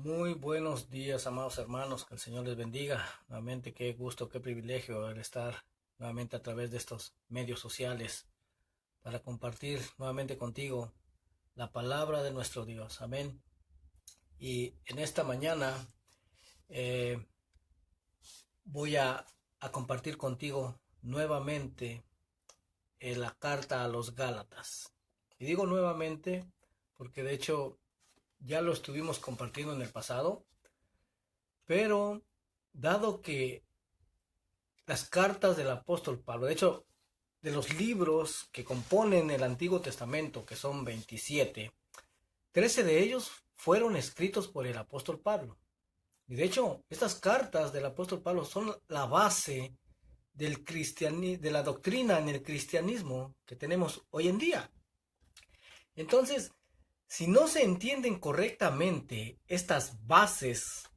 Muy buenos días, amados hermanos, que el Señor les bendiga. Nuevamente, qué gusto, qué privilegio el estar nuevamente a través de estos medios sociales para compartir nuevamente contigo la palabra de nuestro Dios. Amén. Y en esta mañana eh, voy a compartir contigo nuevamente la carta a los Gálatas. Y digo nuevamente porque de hecho ya lo estuvimos compartiendo en el pasado, pero dado que las cartas del apóstol Pablo, de hecho, de los libros que componen el Antiguo Testamento, que son 27, 13 de ellos fueron escritos por el apóstol Pablo. Y de hecho, estas cartas del apóstol Pablo son la base de la doctrina en el cristianismo que tenemos hoy en día. Entonces, si no se entienden correctamente estas bases,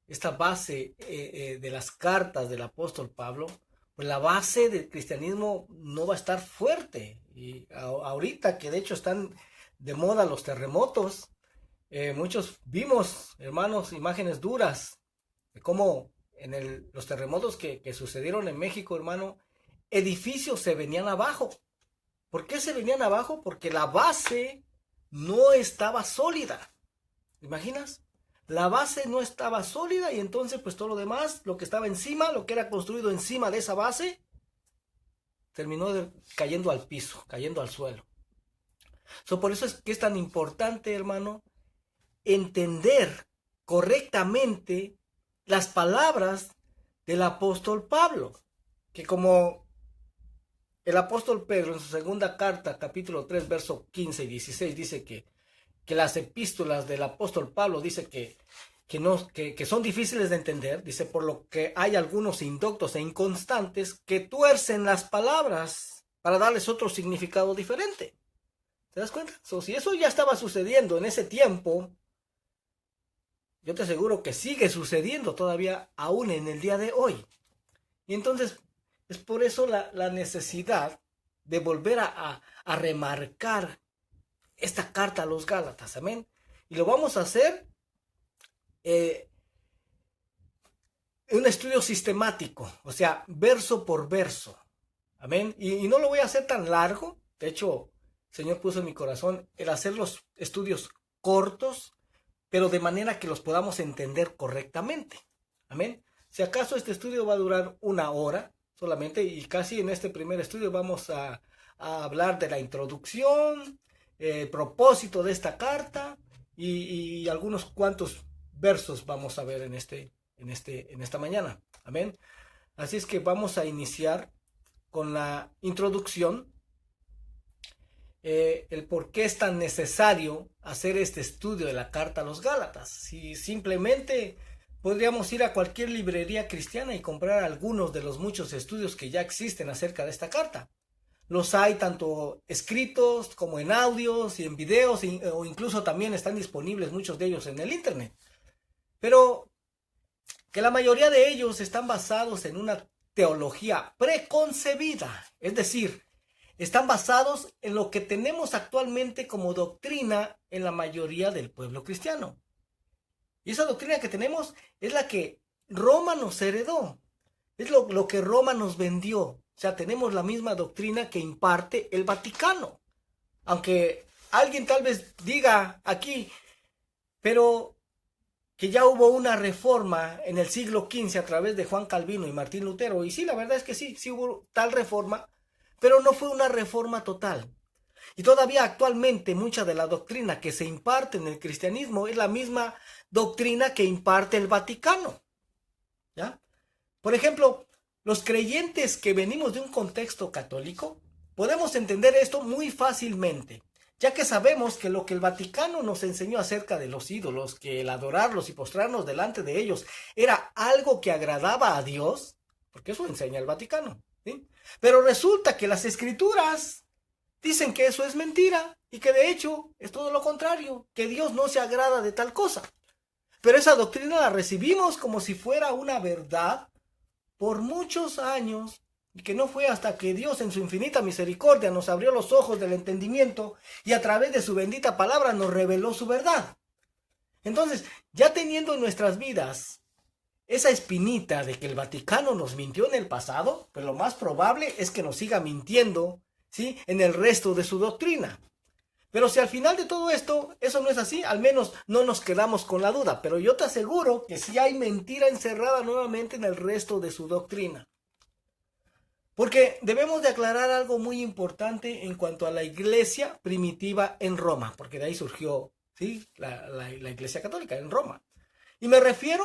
esta base de las cartas del apóstol Pablo, pues la base del cristianismo no va a estar fuerte. Y ahorita que de hecho están de moda los terremotos, muchos vimos, hermanos, imágenes duras de cómo los terremotos que sucedieron en México, hermano, edificios se venían abajo. ¿Por qué se venían abajo? Porque la base no estaba sólida. ¿Te imaginas? La base no estaba sólida y entonces pues todo lo demás, lo que estaba encima, lo que era construido encima de esa base, terminó cayendo al piso, cayendo al suelo. Por eso es que es tan importante, hermano, entender correctamente las palabras del apóstol Pablo, que como el apóstol Pedro en su segunda carta, capítulo 3, verso 15 y 16, dice que las epístolas del apóstol Pablo dice que son difíciles de entender, dice, por lo que hay algunos indoctos e inconstantes que tuercen las palabras para darles otro significado diferente. ¿Te das cuenta? Si eso ya estaba sucediendo en ese tiempo, yo te aseguro que sigue sucediendo todavía aún en el día de hoy. Y entonces es por eso la necesidad de volver a remarcar esta carta a los Gálatas, amén. Y lo vamos a hacer un estudio sistemático, o sea, verso por verso, amén. Y no lo voy a hacer tan largo, de hecho, el Señor puso en mi corazón el hacer los estudios cortos, pero de manera que los podamos entender correctamente, amén. Si acaso este estudio va a durar 1 hora solamente, y casi en este primer estudio vamos a hablar de la introducción, el propósito de esta carta y algunos cuantos versos vamos a ver en esta mañana. Amén. Así es que vamos a iniciar con la introducción, el por qué es tan necesario hacer este estudio de la carta a los Gálatas. Si simplemente podríamos ir a cualquier librería cristiana y comprar algunos de los muchos estudios que ya existen acerca de esta carta. Los hay tanto escritos como en audios y en videos, o incluso también están disponibles muchos de ellos en el internet. Pero que la mayoría de ellos están basados en una teología preconcebida, es decir, están basados en lo que tenemos actualmente como doctrina en la mayoría del pueblo cristiano. Y esa doctrina que tenemos es la que Roma nos heredó, es lo que Roma nos vendió. O sea, tenemos la misma doctrina que imparte el Vaticano. Aunque alguien tal vez diga aquí, pero que ya hubo una reforma en el siglo XV a través de Juan Calvino y Martín Lutero. Y sí, la verdad es que sí hubo tal reforma, pero no fue una reforma total. Y todavía actualmente mucha de la doctrina que se imparte en el cristianismo es la misma doctrina que imparte el Vaticano. ¿Ya? Por ejemplo, los creyentes que venimos de un contexto católico podemos entender esto muy fácilmente, ya que sabemos que lo que el Vaticano nos enseñó acerca de los ídolos, que el adorarlos y postrarnos delante de ellos era algo que agradaba a Dios, porque eso enseña el Vaticano, ¿sí? Pero resulta que las escrituras dicen que eso es mentira y que de hecho es todo lo contrario, que Dios no se agrada de tal cosa. Pero esa doctrina la recibimos como si fuera una verdad por muchos años, y que no fue hasta que Dios en su infinita misericordia nos abrió los ojos del entendimiento y a través de su bendita palabra nos reveló su verdad. Entonces, ya teniendo en nuestras vidas esa espinita de que el Vaticano nos mintió en el pasado, pues lo más probable es que nos siga mintiendo, ¿sí?, en el resto de su doctrina. Pero si al final de todo esto, eso no es así, al menos no nos quedamos con la duda. Pero yo te aseguro que sí hay mentira encerrada nuevamente en el resto de su doctrina. Porque debemos de aclarar algo muy importante en cuanto a la iglesia primitiva en Roma, porque de ahí surgió, ¿sí?, la iglesia católica en Roma. Y me refiero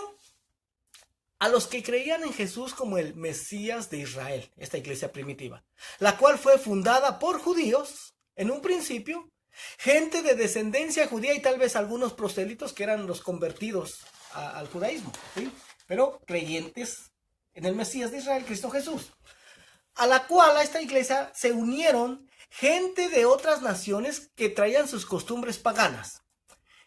a los que creían en Jesús como el Mesías de Israel, esta iglesia primitiva, la cual fue fundada por judíos en un principio, gente de descendencia judía y tal vez algunos prosélitos que eran los convertidos al judaísmo, ¿sí?, pero creyentes en el Mesías de Israel, Cristo Jesús, a la cual a esta iglesia se unieron gente de otras naciones que traían sus costumbres paganas.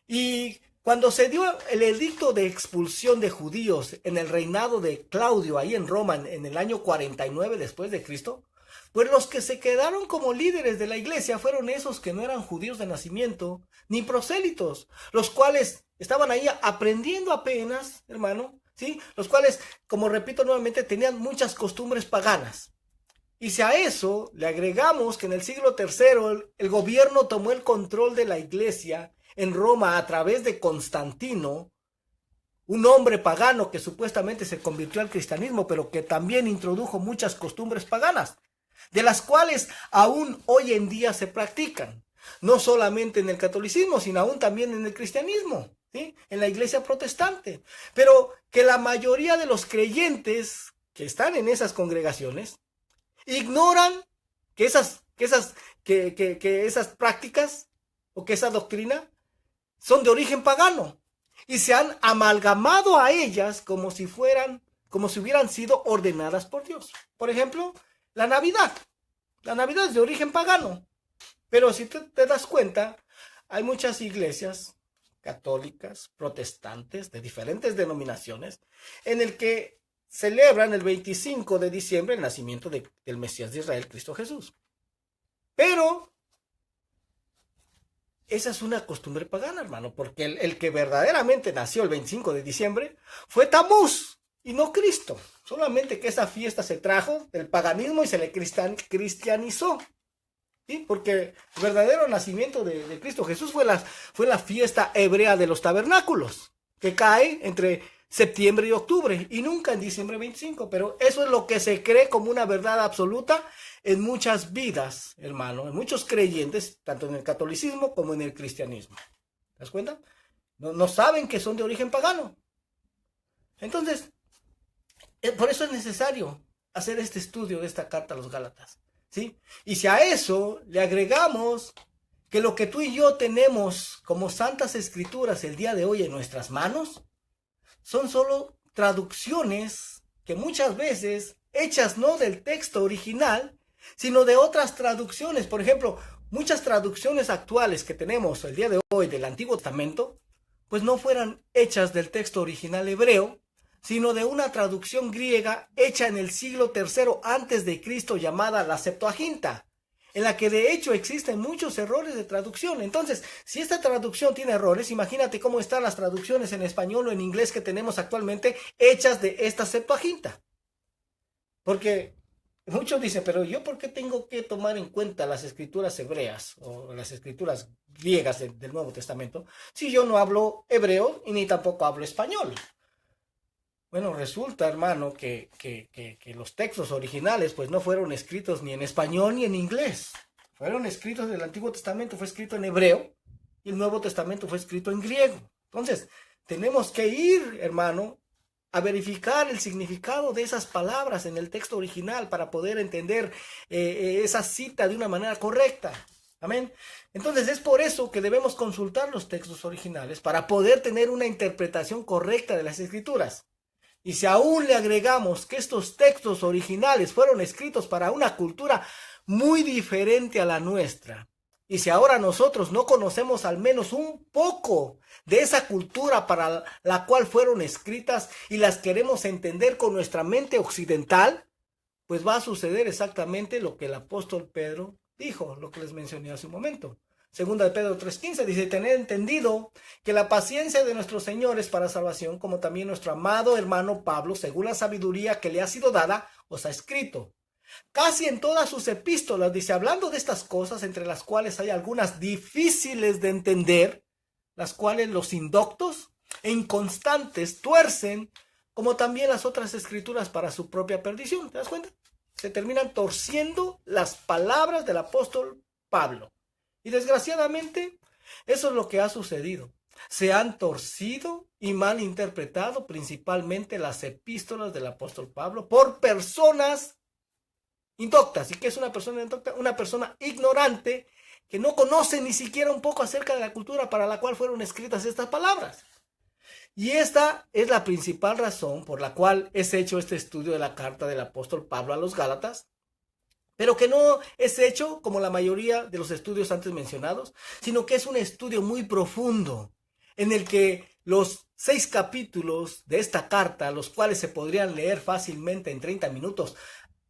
Y cuando se dio el edicto de expulsión de judíos en el reinado de Claudio, ahí en Roma, en el año 49 después de Cristo, pues los que se quedaron como líderes de la iglesia fueron esos que no eran judíos de nacimiento, ni prosélitos, los cuales estaban ahí aprendiendo apenas, hermano, ¿sí?, los cuales, como repito nuevamente, tenían muchas costumbres paganas. Y si a eso le agregamos que en el siglo III el gobierno tomó el control de la iglesia en Roma a través de Constantino, un hombre pagano que supuestamente se convirtió al cristianismo, pero que también introdujo muchas costumbres paganas, de las cuales aún hoy en día se practican, no solamente en el catolicismo, sino aún también en el cristianismo, ¿sí?, en la iglesia protestante, pero que la mayoría de los creyentes que están en esas congregaciones ignoran que esas prácticas o que esa doctrina son de origen pagano y se han amalgamado a ellas como si hubieran sido ordenadas por Dios. Por ejemplo, la Navidad. La Navidad es de origen pagano, pero si te das cuenta, hay muchas iglesias católicas, protestantes, de diferentes denominaciones, en el que celebran el 25 de diciembre el nacimiento del Mesías de Israel, Cristo Jesús. Pero esa es una costumbre pagana, hermano, porque el que verdaderamente nació el 25 de diciembre fue Tamuz y no Cristo. Solamente que esa fiesta se trajo del paganismo y se le cristianizó, ¿sí?, porque el verdadero nacimiento de Cristo Jesús fue la fiesta hebrea de los tabernáculos, que cae entre septiembre y octubre, y nunca en diciembre 25, pero eso es lo que se cree como una verdad absoluta en muchas vidas, hermano, en muchos creyentes, tanto en el catolicismo como en el cristianismo. ¿Te das cuenta? No saben que son de origen pagano. Entonces, por eso es necesario hacer este estudio de esta carta a los Gálatas, ¿sí? Y si a eso le agregamos que lo que tú y yo tenemos como santas escrituras el día de hoy en nuestras manos, son solo traducciones que muchas veces hechas no del texto original, sino de otras traducciones. Por ejemplo, muchas traducciones actuales que tenemos el día de hoy del Antiguo Testamento, pues no fueran hechas del texto original hebreo, sino de una traducción griega hecha en el siglo III antes de Cristo llamada la Septuaginta, en la que de hecho existen muchos errores de traducción. Entonces, si esta traducción tiene errores, imagínate cómo están las traducciones en español o en inglés que tenemos actualmente hechas de esta Septuaginta. Porque muchos dicen, pero yo ¿por qué tengo que tomar en cuenta las escrituras hebreas o las escrituras griegas del Nuevo Testamento si yo no hablo hebreo y ni tampoco hablo español? Bueno, resulta, hermano, que los textos originales pues no fueron escritos ni en español ni en inglés. Fueron escritos, el Antiguo Testamento fue escrito en hebreo y el Nuevo Testamento fue escrito en griego. Entonces, tenemos que ir, hermano, a verificar el significado de esas palabras en el texto original para poder entender esa cita de una manera correcta. Amén. Entonces es por eso que debemos consultar los textos originales para poder tener una interpretación correcta de las Escrituras. Y si aún le agregamos que estos textos originales fueron escritos para una cultura muy diferente a la nuestra, y si ahora nosotros no conocemos al menos un poco de esa cultura para la cual fueron escritas y las queremos entender con nuestra mente occidental, pues va a suceder exactamente lo que el apóstol Pedro dijo, lo que les mencioné hace un momento. Segunda de Pedro 3:15 dice, tener entendido que la paciencia de nuestro Señor es para salvación, como también nuestro amado hermano Pablo, según la sabiduría que le ha sido dada, os ha escrito. Casi en todas sus epístolas dice, hablando de estas cosas, entre las cuales hay algunas difíciles de entender, las cuales los indoctos e inconstantes tuercen, como también las otras escrituras para su propia perdición. ¿Te das cuenta? Se terminan torciendo las palabras del apóstol Pablo. Y desgraciadamente, eso es lo que ha sucedido. Se han torcido y malinterpretado principalmente las epístolas del apóstol Pablo por personas indoctas. ¿Y qué es una persona indocta? Una persona ignorante que no conoce ni siquiera un poco acerca de la cultura para la cual fueron escritas estas palabras. Y esta es la principal razón por la cual es hecho este estudio de la carta del apóstol Pablo a los Gálatas, pero que no es hecho como la mayoría de los estudios antes mencionados, sino que es un estudio muy profundo, en el que los 6 capítulos de esta carta, los cuales se podrían leer fácilmente en 30 minutos,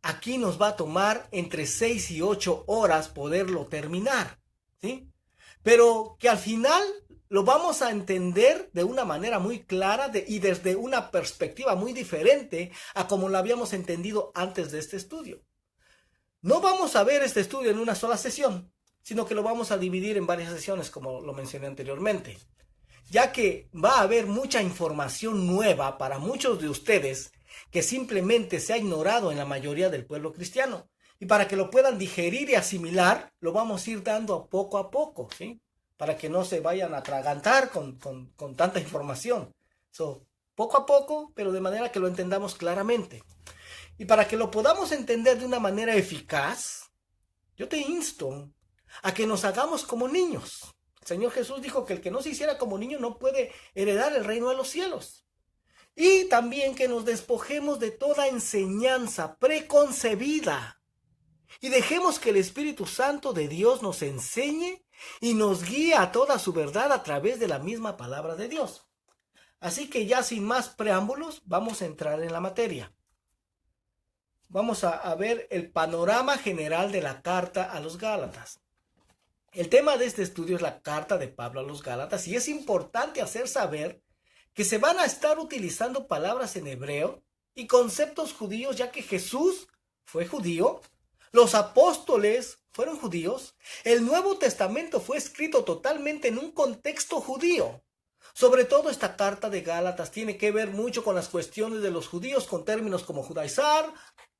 aquí nos va a tomar entre 6 y 8 horas poderlo terminar, ¿sí? Pero que al final lo vamos a entender de una manera muy clara y desde una perspectiva muy diferente a como lo habíamos entendido antes de este estudio. No vamos a ver este estudio en una sola sesión, sino que lo vamos a dividir en varias sesiones, como lo mencioné anteriormente, ya que va a haber mucha información nueva para muchos de ustedes que simplemente se ha ignorado en la mayoría del pueblo cristiano. Y para que lo puedan digerir y asimilar, lo vamos a ir dando poco a poco, ¿sí? Para que no se vayan a atragantar con tanta información. Poco a poco, pero de manera que lo entendamos claramente. Y para que lo podamos entender de una manera eficaz, yo te insto a que nos hagamos como niños. El Señor Jesús dijo que el que no se hiciera como niño no puede heredar el reino de los cielos. Y también que nos despojemos de toda enseñanza preconcebida y dejemos que el Espíritu Santo de Dios nos enseñe y nos guíe a toda su verdad a través de la misma palabra de Dios. Así que ya sin más preámbulos, vamos a entrar en la materia. Vamos a ver el panorama general de la carta a los Gálatas. El tema de este estudio es la carta de Pablo a los Gálatas y es importante hacer saber que se van a estar utilizando palabras en hebreo y conceptos judíos, ya que Jesús fue judío, los apóstoles fueron judíos, el Nuevo Testamento fue escrito totalmente en un contexto judío. Sobre todo esta carta de Gálatas tiene que ver mucho con las cuestiones de los judíos, con términos como judaizar,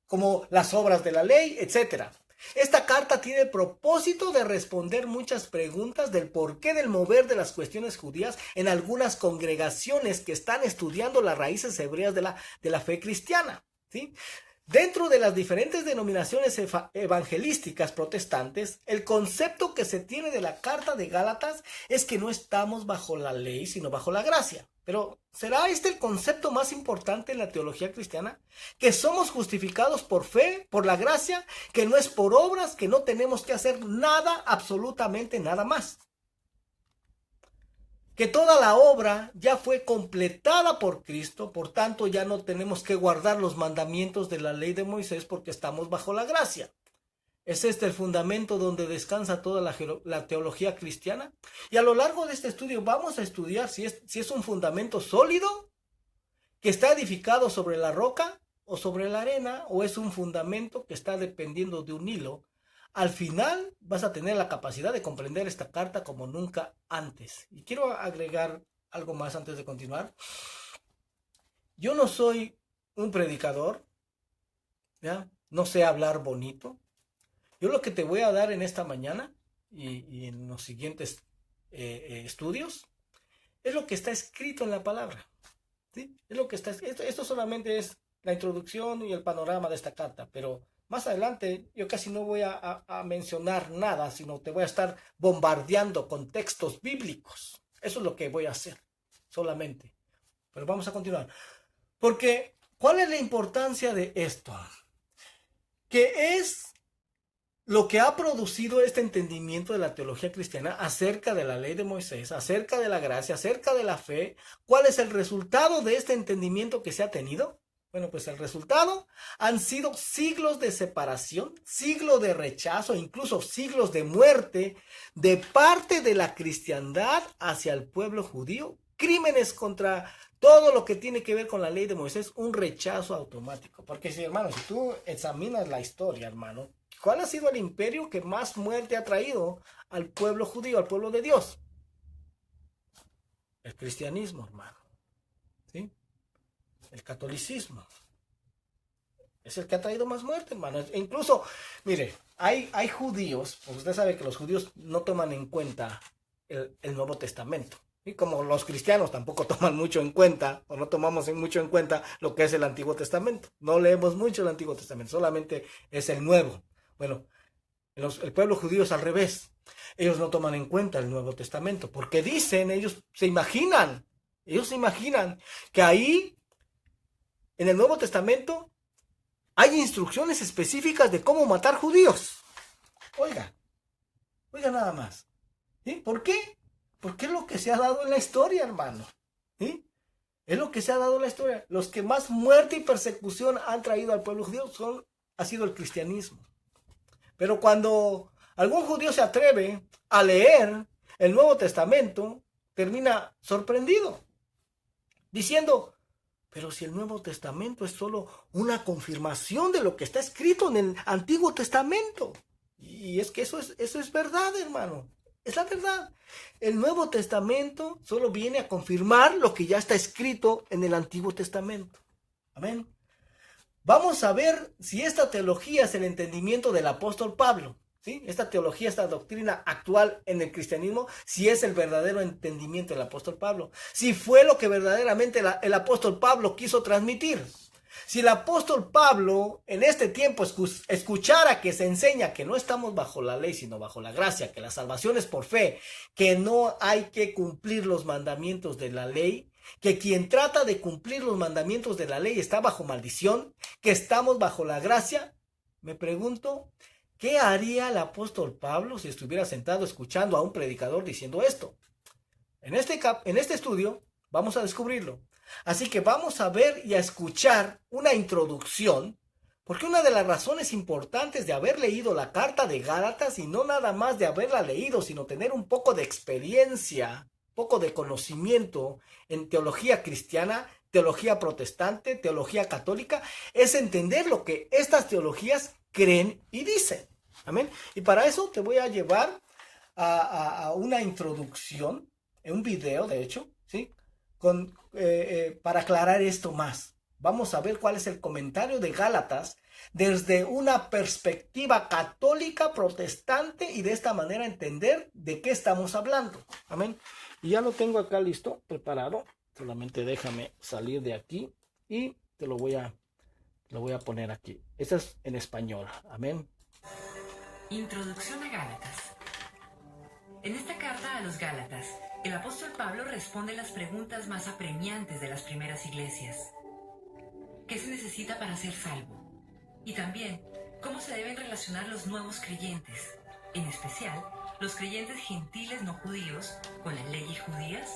como las obras de la ley, etc. Esta carta tiene el propósito de responder muchas preguntas del porqué del mover de las cuestiones judías en algunas congregaciones que están estudiando las raíces hebreas de la fe cristiana, ¿sí? Dentro de las diferentes denominaciones evangelísticas protestantes, el concepto que se tiene de la carta de Gálatas es que no estamos bajo la ley, sino bajo la gracia. Pero, ¿será este el concepto más importante en la teología cristiana? Que somos justificados por fe, por la gracia, que no es por obras, que no tenemos que hacer nada, absolutamente nada más. Que toda la obra ya fue completada por Cristo, por tanto ya no tenemos que guardar los mandamientos de la ley de Moisés porque estamos bajo la gracia. ¿Es este el fundamento donde descansa toda la teología cristiana? Y a lo largo de este estudio vamos a estudiar si es un fundamento sólido, que está edificado sobre la roca o sobre la arena, o es un fundamento que está dependiendo de un hilo. Al final vas a tener la capacidad de comprender esta carta como nunca antes. Y quiero agregar algo más antes de continuar. Yo no soy un predicador, ¿ya? No sé hablar bonito. Yo lo que te voy a dar en esta mañana y en los siguientes estudios es lo que está escrito en la palabra, ¿sí? Es lo que está escrito. Esto solamente es la introducción y el panorama de esta carta, pero más adelante yo casi no voy a mencionar nada, sino te voy a estar bombardeando con textos bíblicos. Eso es lo que voy a hacer solamente. Pero vamos a continuar. Porque, ¿cuál es la importancia de esto? Que es lo que ha producido este entendimiento de la teología cristiana acerca de la ley de Moisés, acerca de la gracia, acerca de la fe. ¿Cuál es el resultado de este entendimiento que se ha tenido? Bueno, pues el resultado han sido siglos de separación, siglos de rechazo, incluso siglos de muerte de parte de la cristiandad hacia el pueblo judío, crímenes contra todo lo que tiene que ver con la ley de Moisés, un rechazo automático. Porque si, hermano, si tú examinas la historia, hermano, ¿cuál ha sido el imperio que más muerte ha traído al pueblo judío, al pueblo de Dios? El cristianismo, hermano. ¿Sí? El catolicismo. Es el que ha traído más muerte, hermano. E incluso, mire, hay judíos, porque usted sabe que los judíos no toman en cuenta el Nuevo Testamento. Y como los cristianos tampoco toman mucho en cuenta, o no tomamos mucho en cuenta lo que es el Antiguo Testamento. No leemos mucho el Antiguo Testamento, solamente es el Nuevo. Bueno, el pueblo judío es al revés. Ellos no toman en cuenta el Nuevo Testamento, porque dicen, ellos se imaginan que ahí, en el Nuevo Testamento, hay instrucciones específicas de cómo matar judíos. Oiga nada más. ¿Sí? ¿Por qué? Porque es lo que se ha dado en la historia, hermano. ¿Sí? Es lo que se ha dado en la historia. Los que más muerte y persecución han traído al pueblo judío ha sido el cristianismo. Pero cuando algún judío se atreve a leer el Nuevo Testamento, termina sorprendido, diciendo: pero si el Nuevo Testamento es solo una confirmación de lo que está escrito en el Antiguo Testamento. Y es que eso es verdad, hermano. Es la verdad. El Nuevo Testamento solo viene a confirmar lo que ya está escrito en el Antiguo Testamento. Amén. Vamos a ver si esta teología es el entendimiento del apóstol Pablo. ¿Sí? Esta teología, esta doctrina actual en el cristianismo, si es el verdadero entendimiento del apóstol Pablo, si fue lo que verdaderamente el apóstol Pablo quiso transmitir. Si el apóstol Pablo en este tiempo escuchara que se enseña que no estamos bajo la ley, sino bajo la gracia, que la salvación es por fe, que no hay que cumplir los mandamientos de la ley, que quien trata de cumplir los mandamientos de la ley está bajo maldición, que estamos bajo la gracia, me pregunto, ¿qué haría el apóstol Pablo si estuviera sentado escuchando a un predicador diciendo esto? En este estudio vamos a descubrirlo. Así que vamos a ver y a escuchar una introducción, porque una de las razones importantes de haber leído la carta de Gálatas, y no nada más de haberla leído, sino tener un poco de experiencia, poco de conocimiento en teología cristiana, teología protestante, teología católica, es entender lo que estas teologías creen y dicen. Amén. Y para eso te voy a llevar a una introducción, en un video, de hecho, ¿sí? Para aclarar esto más. Vamos a ver cuál es el comentario de Gálatas desde una perspectiva católica, protestante, y de esta manera entender de qué estamos hablando. Amén. Y ya lo tengo acá listo, preparado. Solamente déjame salir de aquí y te lo voy a poner aquí. Este es en español. Amén. Introducción a Gálatas. En esta carta a los Gálatas, el apóstol Pablo responde las preguntas más apremiantes de las primeras iglesias. ¿Qué se necesita para ser salvo? Y también, ¿cómo se deben relacionar los nuevos creyentes, en especial los creyentes gentiles no judíos, con las leyes judías?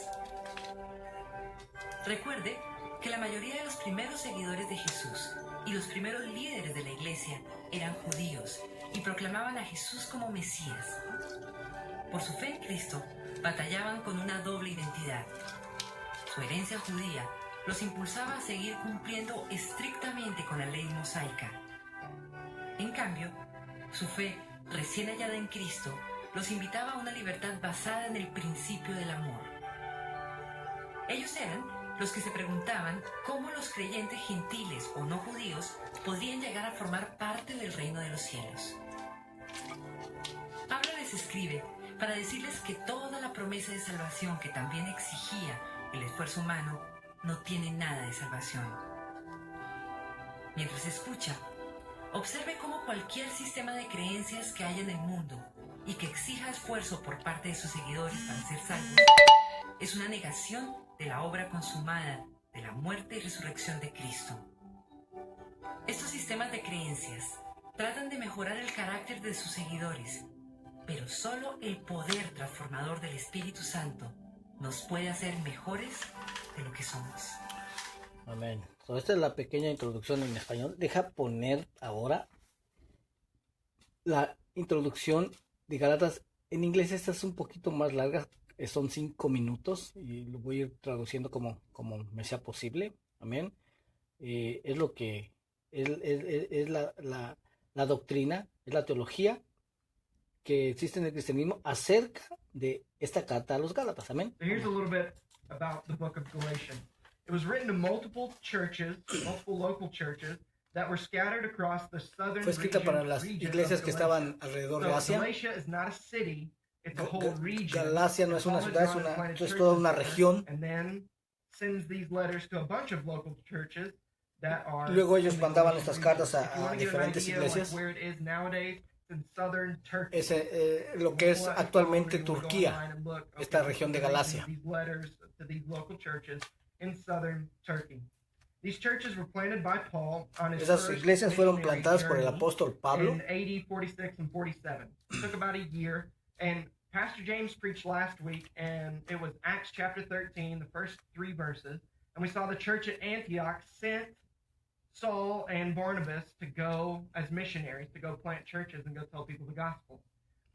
Recuerde que la mayoría de los primeros seguidores de Jesús y los primeros líderes de la iglesia eran judíos y proclamaban a Jesús como Mesías. Por su fe en Cristo, batallaban con una doble identidad. Su herencia judía los impulsaba a seguir cumpliendo estrictamente con la ley mosaica. En cambio, su fe recién hallada en Cristo los invitaba a una libertad basada en el principio del amor. Ellos eran los que se preguntaban cómo los creyentes gentiles o no judíos podrían llegar a formar parte del reino de los cielos. Pablo les escribe para decirles que toda la promesa de salvación que también exigía el esfuerzo humano no tiene nada de salvación. Mientras escucha, observe cómo cualquier sistema de creencias que haya en el mundo y que exija esfuerzo por parte de sus seguidores para ser salvos es una negación de la obra consumada de la muerte y resurrección de Cristo. Estos sistemas de creencias tratan de mejorar el carácter de sus seguidores, pero solo el poder transformador del Espíritu Santo nos puede hacer mejores de lo que somos. Amén. So, esta es la pequeña introducción en español. Deja poner ahora la introducción de Gálatas. En inglés esta es un poquito más larga, son 5 minutos y lo voy a ir traduciendo como me sea posible. Amén. Es lo que es la doctrina, es la teología que existe en el cristianismo acerca de esta carta a los Gálatas. Amén. So here's a little bit about the book of Galatians. It was written to multiple churches, multiple local churches that were scattered across the southern Fue escrita para las region iglesias of que Galatia. estaban alrededor de So Asia. Galatia is not a city, it's a whole region. Galacia no es una ciudad, es toda una región. And then sends these letters to a bunch of local churches that are. Luego ellos mandaban estas cartas If you a want to get an diferentes idea, iglesias. like where it is nowadays, it's in southern Turkey. Lo que es actualmente Turquía, esta región de Galacia. These letters to these local churches in southern Turkey. These churches were planted by Paul on his Esas first iglesias fueron missionary plantadas por el journey apóstol Pablo in AD 46 and 47. It took about a year, and Pastor James preached last week, and it was Acts chapter 13, the first 3 verses, and we saw the church at Antioch sent Saul and Barnabas to go as missionaries, to go plant churches and go tell people the gospel.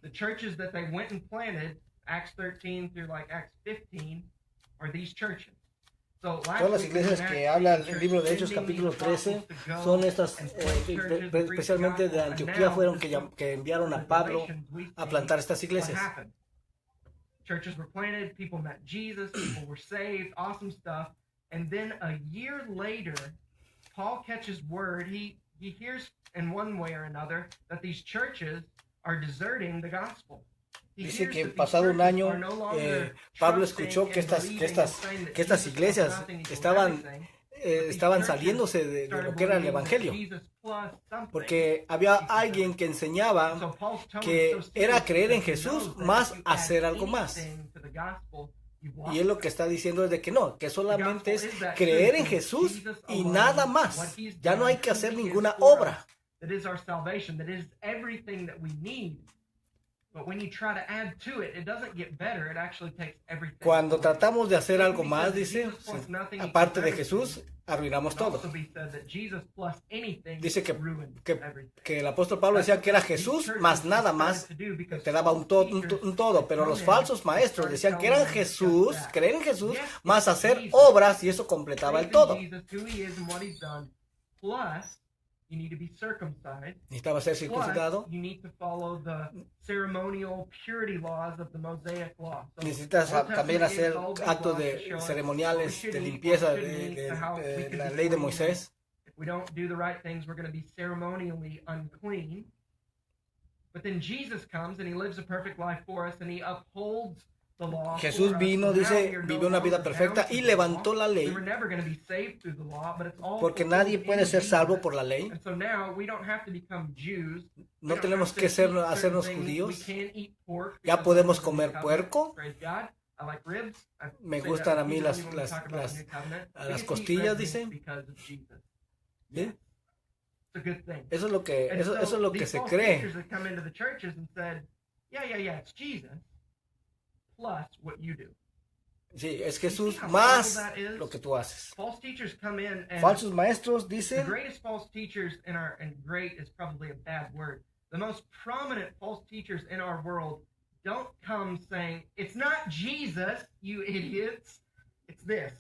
The churches that they went and planted, Acts 13 through like Acts 15, are these churches. So Todas las iglesias que habla el libro de Hechos capítulo 13 son estas, especialmente de Antioquía, fueron que enviaron a Pablo a plantar estas iglesias. Churches were planted, people met Jesus, people were saved, awesome stuff. And then a year later, Paul catches word, he hears in one way or another that these churches are deserting the gospel. Dice que pasado un año, Pablo escuchó que estas iglesias estaban saliéndose de lo que era el evangelio, porque había alguien que enseñaba que era creer en Jesús más hacer algo más. Y él lo que está diciendo es de que no, que solamente es creer en Jesús y nada más. Ya no hay que hacer ninguna obra. Cuando tratamos de hacer algo más, dice, aparte de Jesús, arruinamos todo. Dice que el apóstol Pablo decía que era Jesús más nada más, te daba un todo, pero los falsos maestros decían que eran Jesús, creer en Jesús, más hacer obras, y eso completaba el todo. You need to be circumcised. Necesitaba ser circuncidado. You need to follow the ceremonial purity laws of the Mosaic law. So, necesitas también hacer actos ceremoniales de limpieza de la ley de Moisés. If we don't do the right things, we're going to be ceremonially unclean. But then Jesus comes and he lives a perfect life for us and he upholds the law. Jesús vino, dice, vivió una vida perfecta y levantó la ley, porque nadie puede ser salvo por la ley. No tenemos que hacernos judíos. Ya podemos comer puerco. Me gustan a mí las costillas, dice. ¿Sí? Eso es lo que se cree. Plus what you do. Sí, es Jesús más lo que tú haces. Falsos maestros dicen. The greatest false teachers and great is probably a bad word. The most prominent false teachers in our world don't come saying, "It's not Jesus, you idiots. It's this."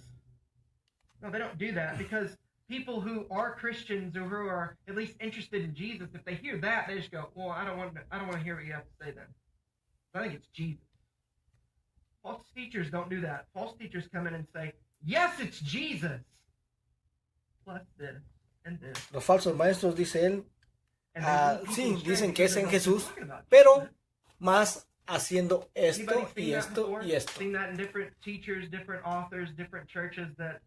No, they don't do that, because people who are Christians or who are at least interested in Jesus, if they hear that, they just go, "Well, I don't want to hear what you have to say then." So I think it's Jesus. False teachers don't do that. False teachers come in and say, "Yes, it's Jesus. Plus this and this." Los falsos maestros, dice él, sí, dicen que es en Jesús, pero más haciendo esto y esto y esto. Seen that in different teachers, different authors, different churches, that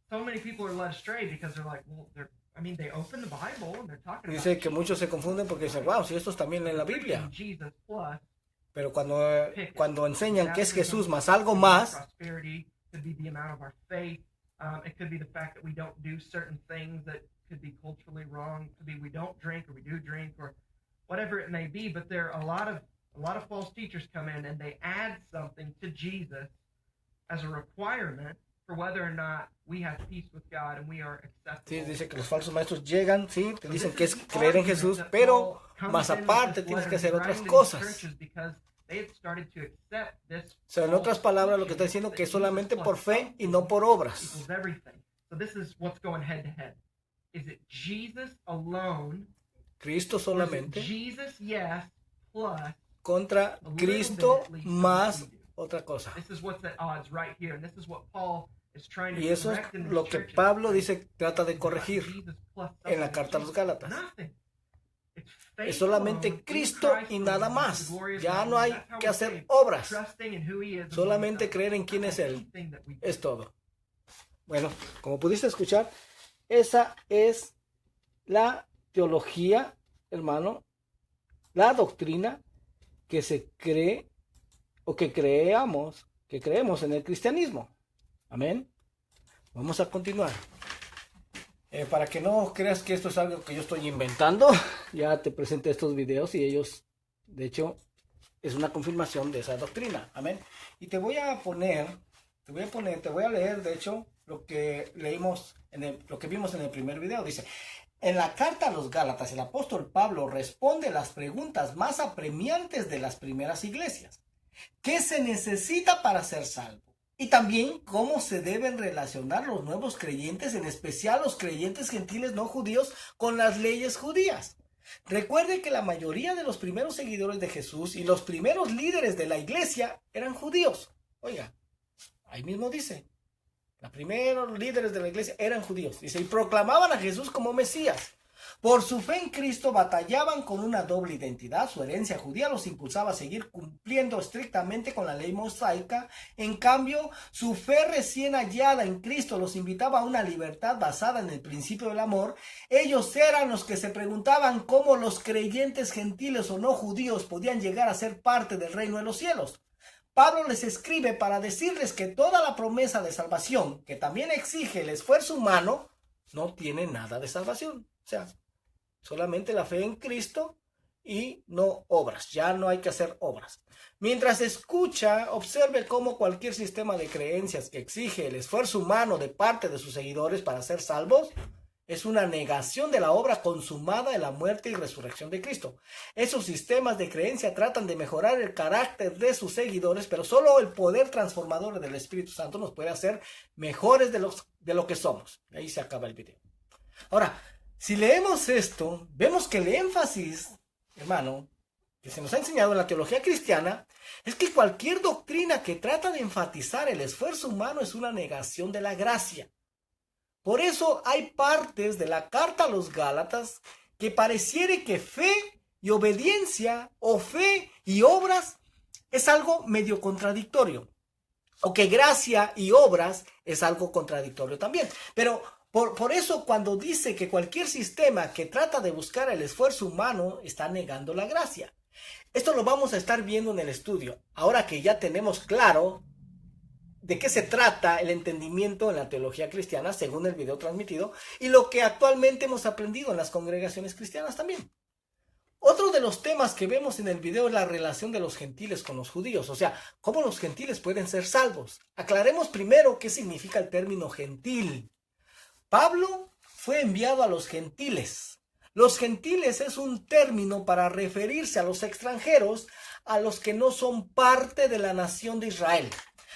so many people are led astray because they're like, well, they open the Bible and they're talking about. Dice que muchos se confunden porque dicen, wow, si estos también en la Biblia. Jesus plus. Pero cuando enseñan que es Jesús más algo más, it could be the fact that we don't do certain things that could be culturally wrong. Could be we don't drink or we do drink or whatever it may be. But there are a lot of false teachers come in and they add something to Jesus as a requirement for whether or not we have peace with God and we are Sí, acceptable. dice que los falsos maestros llegan, sí, te dicen que es creer en Jesús, pero más aparte tienes que hacer otras cosas. O sea, en otras palabras, lo que está diciendo que es solamente por fe y no por obras. So this is what's going head to head. Is it Jesus alone? Cristo Or is it solamente Jesus, yes, plus contra Cristo más otra cosa. This is what's at odds right here, and this is what Paul is trying to Y eso es correct in lo the que churches. Pablo dice, trata de It's not corregir Jesus plus en la something. carta a los Gálatas. Nothing. It's faith Es solamente alone in Cristo Christ y alone, nada the más. glory of Ya God. no hay That's how que we're hacer saved. obras. Trusting in who he is and Solamente what he's creer en quién done. es Él. Everything that we do. Es todo. Bueno, como pudiste escuchar, esa es la teología, hermano, la doctrina que se cree o que creemos en el cristianismo. Amén. Vamos a continuar. Para que no creas que esto es algo que yo estoy inventando, ya te presenté estos videos y ellos, de hecho, es una confirmación de esa doctrina. Amén. Y te voy a leer, de hecho, lo que leímos, lo que vimos en el primer video. Dice: en la carta a los Gálatas, el apóstol Pablo responde las preguntas más apremiantes de las primeras iglesias. ¿Qué se necesita para ser salvo? Y también cómo se deben relacionar los nuevos creyentes, en especial los creyentes gentiles no judíos, con las leyes judías. Recuerde que la mayoría de los primeros seguidores de Jesús y los primeros líderes de la iglesia eran judíos. Oiga, ahí mismo dice, los primeros líderes de la iglesia eran judíos. Dice, y proclamaban a Jesús como Mesías. Por su fe en Cristo batallaban con una doble identidad. Su herencia judía los impulsaba a seguir cumpliendo estrictamente con la ley mosaica. En cambio, su fe recién hallada en Cristo los invitaba a una libertad basada en el principio del amor. Ellos eran los que se preguntaban cómo los creyentes gentiles o no judíos podían llegar a ser parte del reino de los cielos. Pablo les escribe para decirles que toda la promesa de salvación, que también exige el esfuerzo humano, no tiene nada de salvación. O sea, solamente la fe en Cristo y no obras. Ya no hay que hacer obras. Mientras escucha, observe cómo cualquier sistema de creencias que exige el esfuerzo humano de parte de sus seguidores para ser salvos es una negación de la obra consumada de la muerte y resurrección de Cristo. Esos sistemas de creencia tratan de mejorar el carácter de sus seguidores, pero solo el poder transformador del Espíritu Santo nos puede hacer mejores de lo que somos. Ahí se acaba el video. Ahora, si leemos esto, vemos que el énfasis, hermano, que se nos ha enseñado en la teología cristiana, es que cualquier doctrina que trata de enfatizar el esfuerzo humano es una negación de la gracia. Por eso hay partes de la carta a los Gálatas que pareciere que fe y obediencia o fe y obras es algo medio contradictorio. O que gracia y obras es algo contradictorio también. Pero por eso cuando dice que cualquier sistema que trata de buscar el esfuerzo humano está negando la gracia. Esto lo vamos a estar viendo en el estudio. Ahora que ya tenemos claro de qué se trata el entendimiento en la teología cristiana según el video transmitido y lo que actualmente hemos aprendido en las congregaciones cristianas también. Otro de los temas que vemos en el video es la relación de los gentiles con los judíos, o sea, cómo los gentiles pueden ser salvos. Aclaremos primero qué significa el término gentil. Pablo fue enviado a los gentiles. Los gentiles es un término para referirse a los extranjeros, a los que no son parte de la nación de Israel,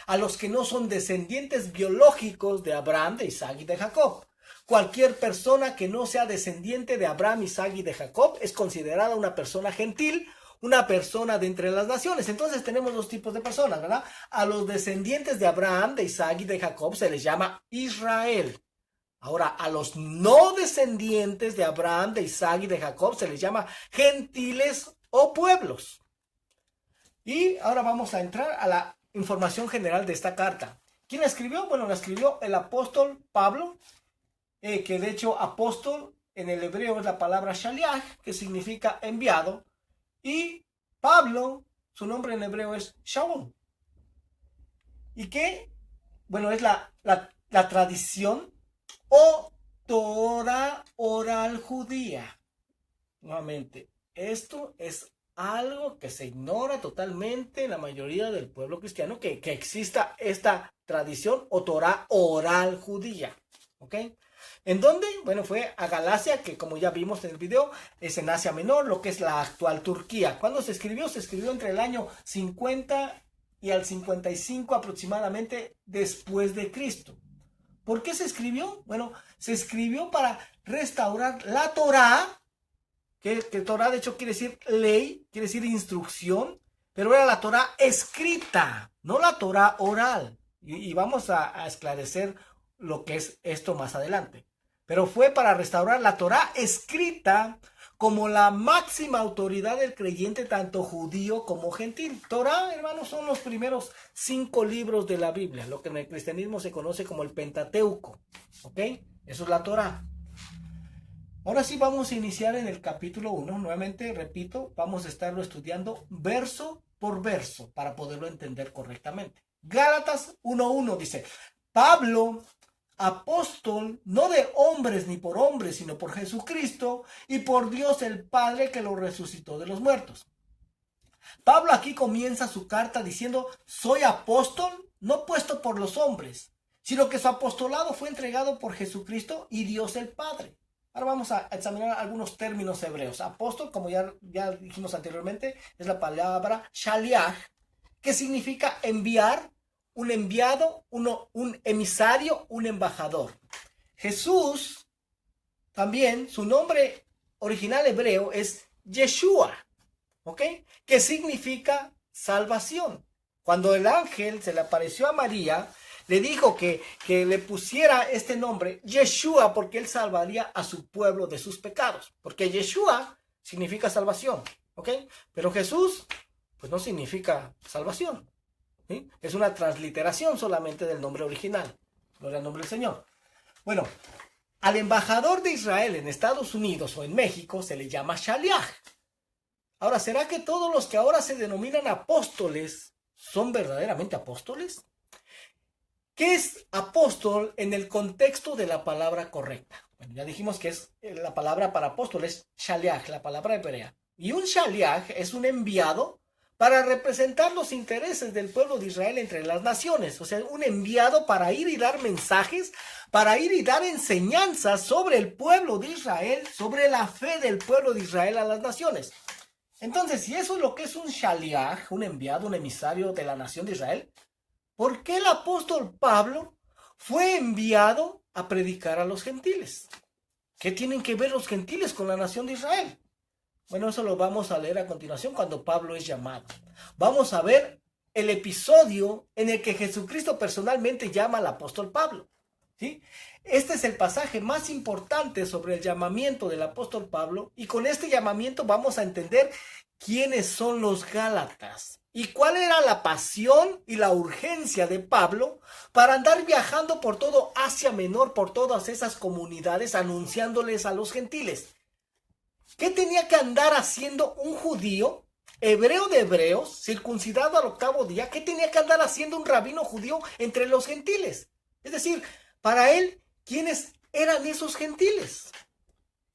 a los que no son descendientes biológicos de Abraham, de Isaac y de Jacob. Cualquier persona que no sea descendiente de Abraham, Isaac y de Jacob es considerada una persona gentil, una persona de entre las naciones. Entonces tenemos dos tipos de personas, ¿verdad? A los descendientes de Abraham, de Isaac y de Jacob se les llama Israel. Ahora, a los no descendientes de Abraham, de Isaac y de Jacob se les llama gentiles o pueblos. Y ahora vamos a entrar a la información general de esta carta. ¿Quién la escribió? Bueno, la escribió el apóstol Pablo, que de hecho apóstol en el hebreo es la palabra shaliach, que significa enviado, y Pablo, su nombre en hebreo es Shaul. ¿Y qué? Bueno, es la tradición o Torah oral judía. Nuevamente, esto es algo que se ignora totalmente en la mayoría del pueblo cristiano, que exista esta tradición o Torá oral judía. ¿Ok? ¿En dónde? Bueno, fue a Galacia, que como ya vimos en el video, es en Asia Menor, lo que es la actual Turquía. ¿Cuándo se escribió? Se escribió entre el año 50 y al 55 aproximadamente después de Cristo. ¿Por qué se escribió? Bueno, se escribió para restaurar la Torá, que Torá de hecho quiere decir ley, quiere decir instrucción, pero era la Torá escrita, no la Torá oral. Y vamos a esclarecer lo que es esto más adelante. Pero fue para restaurar la Torá escrita como la máxima autoridad del creyente, tanto judío como gentil. Torá, hermanos, son los primeros 5 libros de la Biblia, lo que en el cristianismo se conoce como el Pentateuco. ¿Ok? Eso es la Torá. Ahora sí vamos a iniciar en el capítulo 1. Nuevamente, repito, vamos a estarlo estudiando verso por verso para poderlo entender correctamente. Gálatas 1:1 dice: Pablo, apóstol, no de hombres ni por hombres, sino por Jesucristo y por Dios el Padre que lo resucitó de los muertos. Pablo aquí comienza su carta diciendo: soy apóstol, no puesto por los hombres, sino que su apostolado fue entregado por Jesucristo y Dios el Padre. Ahora vamos a examinar algunos términos hebreos. Apóstol, como ya dijimos anteriormente, es la palabra shaliach, que significa enviar, un enviado, un emisario, un embajador. Jesús, también, su nombre original hebreo es Yeshua, ¿ok? Que significa salvación. Cuando el ángel se le apareció a María, le dijo que le pusiera este nombre, Yeshua, porque él salvaría a su pueblo de sus pecados. Porque Yeshua significa salvación, ¿ok? Pero Jesús, pues no significa salvación. ¿Sí? Es una transliteración solamente del nombre original. Gloria al nombre del Señor. Bueno, al embajador de Israel en Estados Unidos o en México se le llama Shaliach. Ahora, ¿será que todos los que ahora se denominan apóstoles son verdaderamente apóstoles? ¿Qué es apóstol en el contexto de la palabra correcta? Bueno, ya dijimos que es la palabra para apóstol es Shaliach, la palabra hebrea. Y un Shaliach es un enviado para representar los intereses del pueblo de Israel entre las naciones. O sea, un enviado para ir y dar mensajes, para ir y dar enseñanzas sobre el pueblo de Israel, sobre la fe del pueblo de Israel a las naciones. Entonces, si eso es lo que es un shaliach, un enviado, un emisario de la nación de Israel, ¿por qué el apóstol Pablo fue enviado a predicar a los gentiles? ¿Qué tienen que ver los gentiles con la nación de Israel? Bueno, eso lo vamos a leer a continuación cuando Pablo es llamado. Vamos a ver el episodio en el que Jesucristo personalmente llama al apóstol Pablo. ¿Sí? Este es el pasaje más importante sobre el llamamiento del apóstol Pablo, y con este llamamiento vamos a entender quiénes son los Gálatas y cuál era la pasión y la urgencia de Pablo para andar viajando por todo Asia Menor, por todas esas comunidades, anunciándoles a los gentiles. ¿Qué tenía que andar haciendo un judío, hebreo de hebreos, circuncidado al 8º día? ¿Qué tenía que andar haciendo un rabino judío entre los gentiles? Es decir, para él, ¿quiénes eran esos gentiles?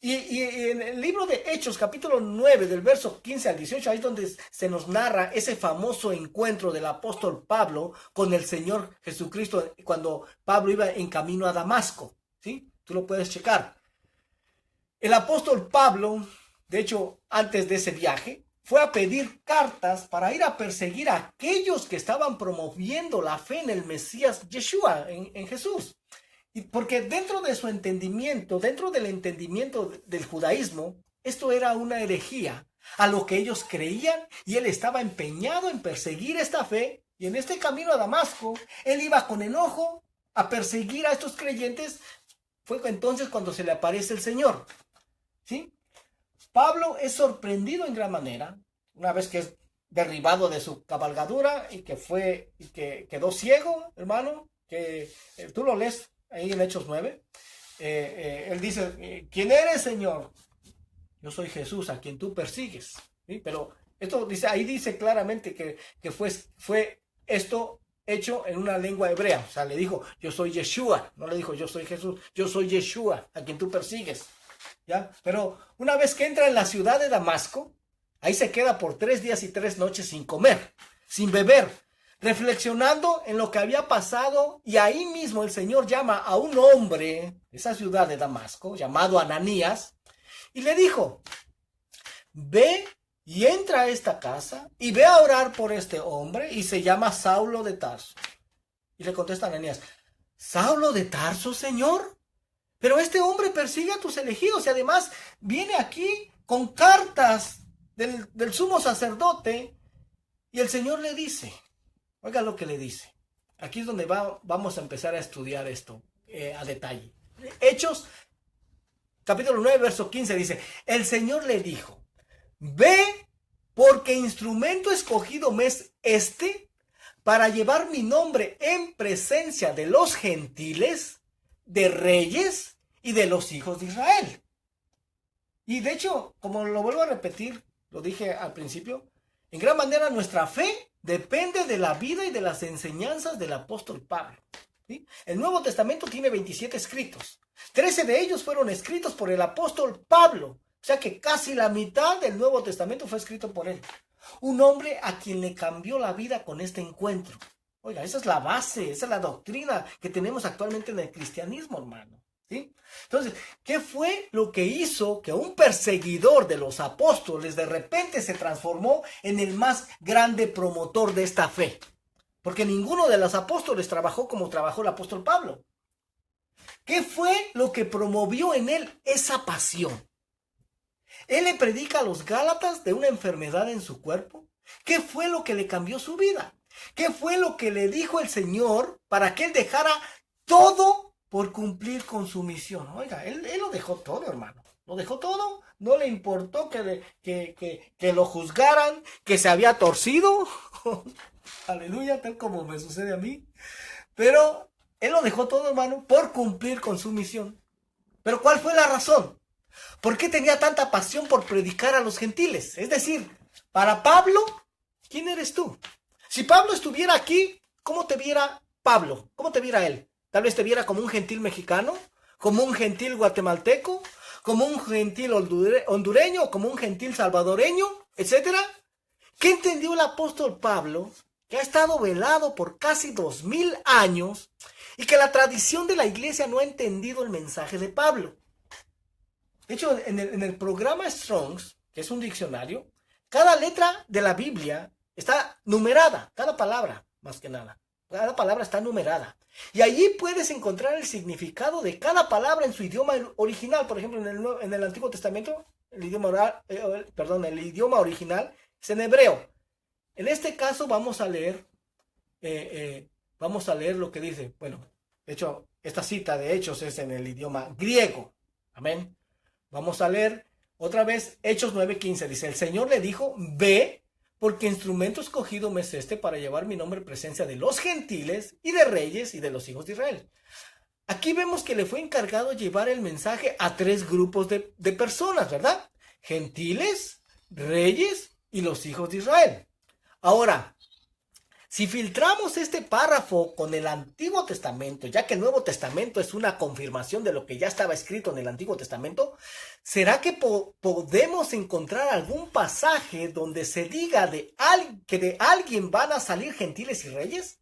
Y en el libro de Hechos, capítulo 9, del verso 15 al 18, ahí es donde se nos narra ese famoso encuentro del apóstol Pablo con el Señor Jesucristo cuando Pablo iba en camino a Damasco. ¿Sí? Tú lo puedes checar. El apóstol Pablo, de hecho, antes de ese viaje, fue a pedir cartas para ir a perseguir a aquellos que estaban promoviendo la fe en el Mesías Yeshua, en Jesús. Y porque dentro de su entendimiento, dentro del entendimiento del judaísmo, esto era una herejía a lo que ellos creían, y él estaba empeñado en perseguir esta fe. Y en este camino a Damasco, él iba con enojo a perseguir a estos creyentes. Fue entonces cuando se le aparece el Señor. ¿Sí? Pablo es sorprendido en gran manera, una vez que es derribado de su cabalgadura y que quedó ciego, hermano, que tú lo lees ahí en Hechos 9. Él dice: ¿quién eres, Señor? Yo soy Jesús, a quien tú persigues. ¿Sí? Pero esto dice, ahí dice claramente que fue esto hecho en una lengua hebrea. O sea, le dijo: yo soy Yeshua. No le dijo: yo soy Jesús, yo soy Yeshua, a quien tú persigues. ¿Ya? Pero una vez que entra en la ciudad de Damasco, Ahí se queda por 3 días y 3 noches sin comer, sin beber, reflexionando en lo que había pasado, y ahí mismo el Señor llama a un hombre de esa ciudad de Damasco, llamado Ananías, y le dijo, ve y entra a esta casa y ve a orar por este hombre, y se llama Saulo de Tarso. Y le contesta Ananías, ¿Saulo de Tarso, Señor? Pero este hombre persigue a tus elegidos y además viene aquí con cartas del sumo sacerdote. Y el Señor le dice, oiga lo que le dice. Aquí es donde vamos a empezar a estudiar esto a detalle. Hechos, capítulo 9, verso 15 dice, el Señor le dijo, ve, porque instrumento escogido me es este para llevar mi nombre en presencia de los gentiles, de reyes y de los hijos de Israel. Y de hecho, como lo vuelvo a repetir, lo dije al principio, en gran manera nuestra fe depende de la vida y de las enseñanzas del apóstol Pablo. ¿Sí? El Nuevo Testamento tiene 27 escritos. 13 de ellos fueron escritos por el apóstol Pablo. O sea que casi la mitad del Nuevo Testamento fue escrito por él. Un hombre a quien le cambió la vida con este encuentro. Oiga, esa es la base, esa es la doctrina que tenemos actualmente en el cristianismo, hermano. ¿Sí? Entonces, ¿qué fue lo que hizo que un perseguidor de los apóstoles de repente se transformó en el más grande promotor de esta fe? Porque ninguno de los apóstoles trabajó como trabajó el apóstol Pablo. ¿Qué fue lo que promovió en él esa pasión? Él le predica a los Gálatas de una enfermedad en su cuerpo. ¿Qué fue lo que le cambió su vida? ¿Qué fue lo que le dijo el Señor para que él dejara todo por cumplir con su misión? Oiga, él lo dejó todo, hermano. Lo dejó todo. No le importó que lo juzgaran, que se había torcido. Aleluya, tal como me sucede a mí. Pero él lo dejó todo, hermano, por cumplir con su misión. Pero ¿cuál fue la razón? ¿Por qué tenía tanta pasión por predicar a los gentiles? Es decir, para Pablo, ¿quién eres tú? Si Pablo estuviera aquí, ¿cómo te viera Pablo? ¿Cómo te viera él? Tal vez te viera como un gentil mexicano, como un gentil guatemalteco, como un gentil hondureño, como un gentil salvadoreño, etc. ¿Qué entendió el apóstol Pablo? Que ha estado velado por casi 2000 años y que la tradición de la iglesia no ha entendido el mensaje de Pablo. De hecho, en el programa Strong's, que es un diccionario, cada letra de la Biblia está numerada, cada palabra, más que nada. Cada palabra está numerada. Y allí puedes encontrar el significado de cada palabra en su idioma original. Por ejemplo, en el Antiguo Testamento, el idioma original es en hebreo. En este caso vamos a leer lo que dice. Bueno, de hecho, esta cita de Hechos es en el idioma griego. Amén. Vamos a leer otra vez Hechos 9:15. Dice, el Señor le dijo, ve, porque instrumento escogido me es este para llevar mi nombre en presencia de los gentiles y de reyes y de los hijos de Israel. Aquí vemos que le fue encargado llevar el mensaje a 3 grupos de personas, ¿verdad? Gentiles, reyes y los hijos de Israel. Ahora, si filtramos este párrafo con el Antiguo Testamento, ya que el Nuevo Testamento es una confirmación de lo que ya estaba escrito en el Antiguo Testamento, ¿será que podemos encontrar algún pasaje donde se diga que de alguien van a salir gentiles y reyes?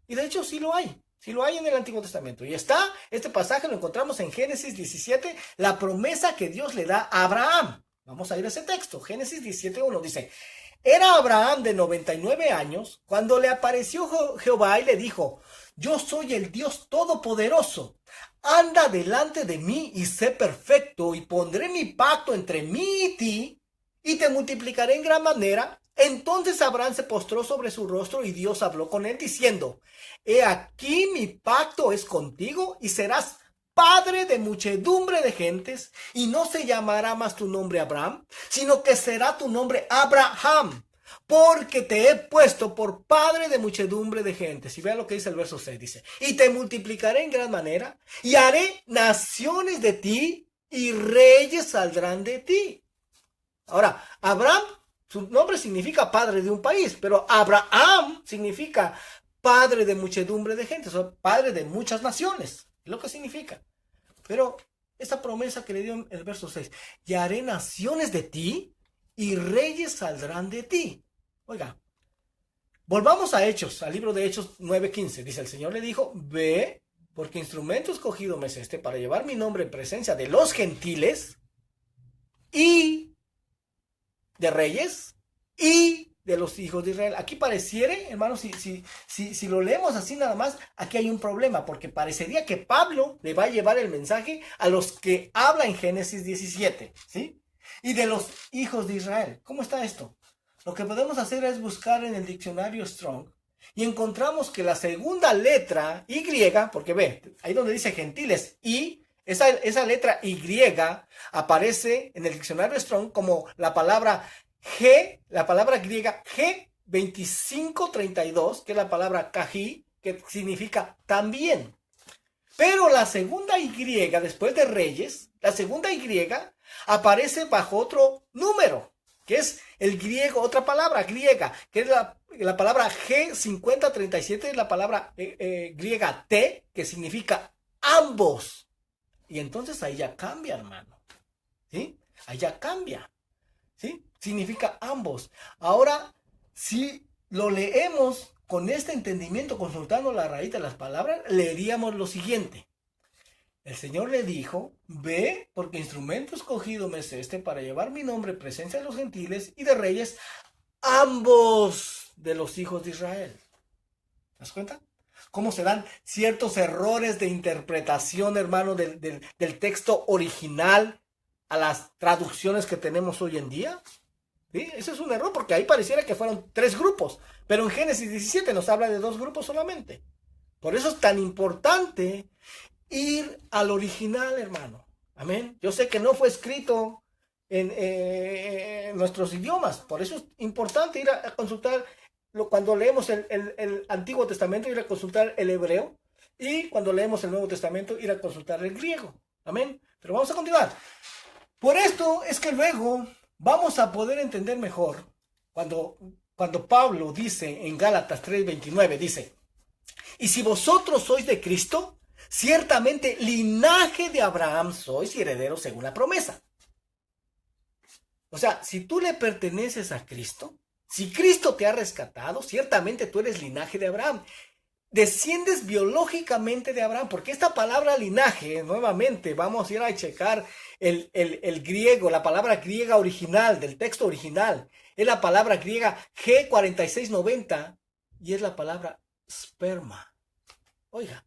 Y de hecho sí lo hay en el Antiguo Testamento. Y este pasaje lo encontramos en Génesis 17, la promesa que Dios le da a Abraham. Vamos a ir a ese texto, Génesis 17:1 dice, era Abraham de 99 años cuando le apareció Jehová y le dijo, yo soy el Dios Todopoderoso, anda delante de mí y sé perfecto y pondré mi pacto entre mí y ti y te multiplicaré en gran manera. Entonces Abraham se postró sobre su rostro y Dios habló con él diciendo, he aquí mi pacto es contigo y serás padre de muchedumbre de gentes, y no se llamará más tu nombre Abraham, sino que será tu nombre Abraham, porque te he puesto por padre de muchedumbre de gentes. Y vea lo que dice el verso 6, dice, y te multiplicaré en gran manera, y haré naciones de ti, y reyes saldrán de ti. Ahora, Abraham, su nombre significa padre de un país, pero Abraham significa padre de muchedumbre de gentes, o padre de muchas naciones. Es lo que significa. Pero esta promesa que le dio en el verso 6, y haré naciones de ti y reyes saldrán de ti. Oiga, volvamos a Hechos, al libro de Hechos 9:15. Dice, el Señor le dijo, ve, porque instrumento escogido me es este para llevar mi nombre en presencia de los gentiles y de reyes y de los hijos de Israel. Aquí pareciere, hermanos, si lo leemos así nada más, aquí hay un problema, porque parecería que Pablo le va a llevar el mensaje a los que habla en Génesis 17, ¿sí? Y de los hijos de Israel. ¿Cómo está esto? Lo que podemos hacer es buscar en el diccionario Strong y encontramos que la segunda letra Y, porque ve, ahí donde dice gentiles, y esa letra Y aparece en el diccionario Strong como la palabra G, la palabra griega G2532, que es la palabra kaji, que significa también. Pero la segunda Y, después de reyes, la segunda Y aparece bajo otro número, que es el griego, otra palabra griega, que es la palabra G5037, es la palabra griega T, que significa ambos. Y entonces ahí ya cambia, hermano. ¿Sí? Ahí ya cambia. ¿Sí? Significa ambos. Ahora, si lo leemos con este entendimiento, consultando la raíz de las palabras, leeríamos lo siguiente. El Señor le dijo, ve, porque instrumento escogido me es este para llevar mi nombre en presencia de los gentiles y de reyes, ambos de los hijos de Israel. ¿Te das cuenta? Cómo se dan ciertos errores de interpretación, hermano, del texto original a las traducciones que tenemos hoy en día. ¿Sí? Ese es un error, porque ahí pareciera que fueron 3 grupos, pero en Génesis 17 nos habla de 2 grupos solamente. Por eso es tan importante ir al original, hermano. Amén. Yo sé que no fue escrito en nuestros idiomas, por eso es importante ir a consultar, cuando leemos el Antiguo Testamento, ir a consultar el hebreo, y cuando leemos el Nuevo Testamento, ir a consultar el griego. Amén. Pero vamos a continuar. Por esto es que luego vamos a poder entender mejor cuando Pablo dice en Gálatas 3:29, dice, y si vosotros sois de Cristo, ciertamente linaje de Abraham sois y herederos según la promesa. O sea, si tú le perteneces a Cristo, si Cristo te ha rescatado, ciertamente tú eres linaje de Abraham. Desciendes biológicamente de Abraham, porque esta palabra linaje, nuevamente, vamos a ir a checar el griego, la palabra griega original, del texto original, es la palabra griega G4690 y es la palabra sperma. Oiga,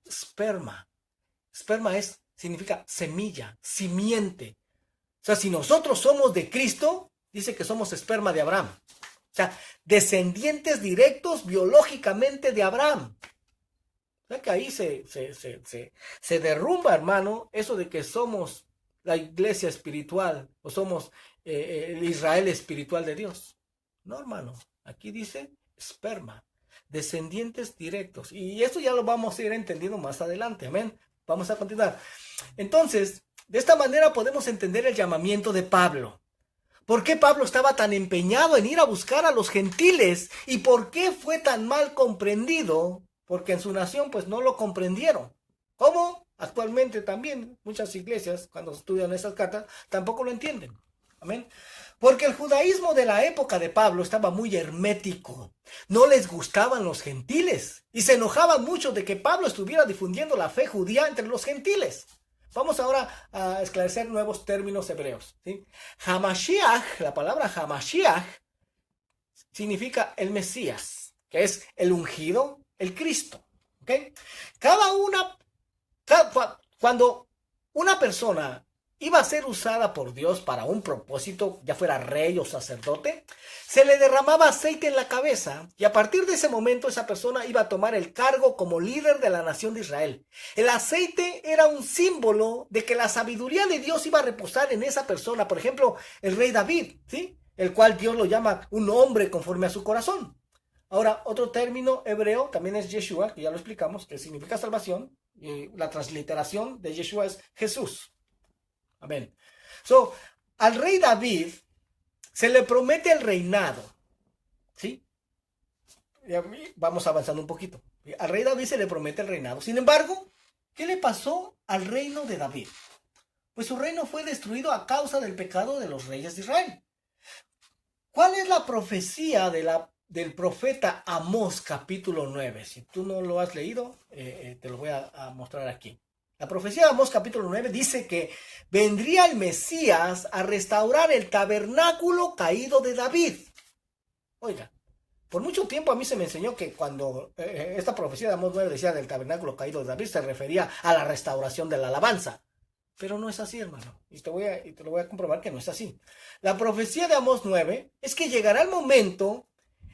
sperma. Sperma significa semilla, simiente. O sea, si nosotros somos de Cristo, dice que somos esperma de Abraham. O sea, descendientes directos biológicamente de Abraham. O sea que ahí se derrumba, hermano, eso de que somos la iglesia espiritual o somos el Israel espiritual de Dios. No, hermano, aquí dice esperma, descendientes directos. Y esto ya lo vamos a ir entendiendo más adelante, amén. Vamos a continuar. Entonces, de esta manera podemos entender el llamamiento de Pablo. ¿Por qué Pablo estaba tan empeñado en ir a buscar a los gentiles? ¿Y por qué fue tan mal comprendido? Porque en su nación pues no lo comprendieron. ¿Cómo? Actualmente también muchas iglesias, cuando estudian esas cartas, tampoco lo entienden. Amén. Porque el judaísmo de la época de Pablo estaba muy hermético. No les gustaban los gentiles y se enojaban mucho de que Pablo estuviera difundiendo la fe judía entre los gentiles. Vamos ahora a esclarecer nuevos términos hebreos, ¿sí? Hamashiach, la palabra Hamashiach, significa el Mesías, que es el ungido, el Cristo. ¿Okay? Cuando una persona iba a ser usada por Dios para un propósito, ya fuera rey o sacerdote, se le derramaba aceite en la cabeza y a partir de ese momento esa persona iba a tomar el cargo como líder de la nación de Israel. El aceite era un símbolo de que la sabiduría de Dios iba a reposar en esa persona. Por ejemplo, el rey David, ¿sí? El cual Dios lo llama un hombre conforme a su corazón. Ahora, otro término hebreo también es Yeshua, que ya lo explicamos, que significa salvación, y la transliteración de Yeshua es Jesús. Amén. Al rey David se le promete el reinado, ¿sí? Vamos avanzando un poquito. Al rey David se le promete el reinado. Sin embargo, ¿qué le pasó al reino de David? Pues su reino fue destruido a causa del pecado de los reyes de Israel. ¿Cuál es la profecía del profeta Amós capítulo 9? Si tú no lo has leído, te lo voy a mostrar aquí. La profecía de Amós capítulo 9 dice que vendría el Mesías a restaurar el tabernáculo caído de David. Oiga, por mucho tiempo a mí se me enseñó que cuando esta profecía de Amós 9 decía del tabernáculo caído de David, se refería a la restauración de la alabanza. Pero no es así, hermano. Y te lo voy a comprobar que no es así. La profecía de Amós 9 es que llegará el momento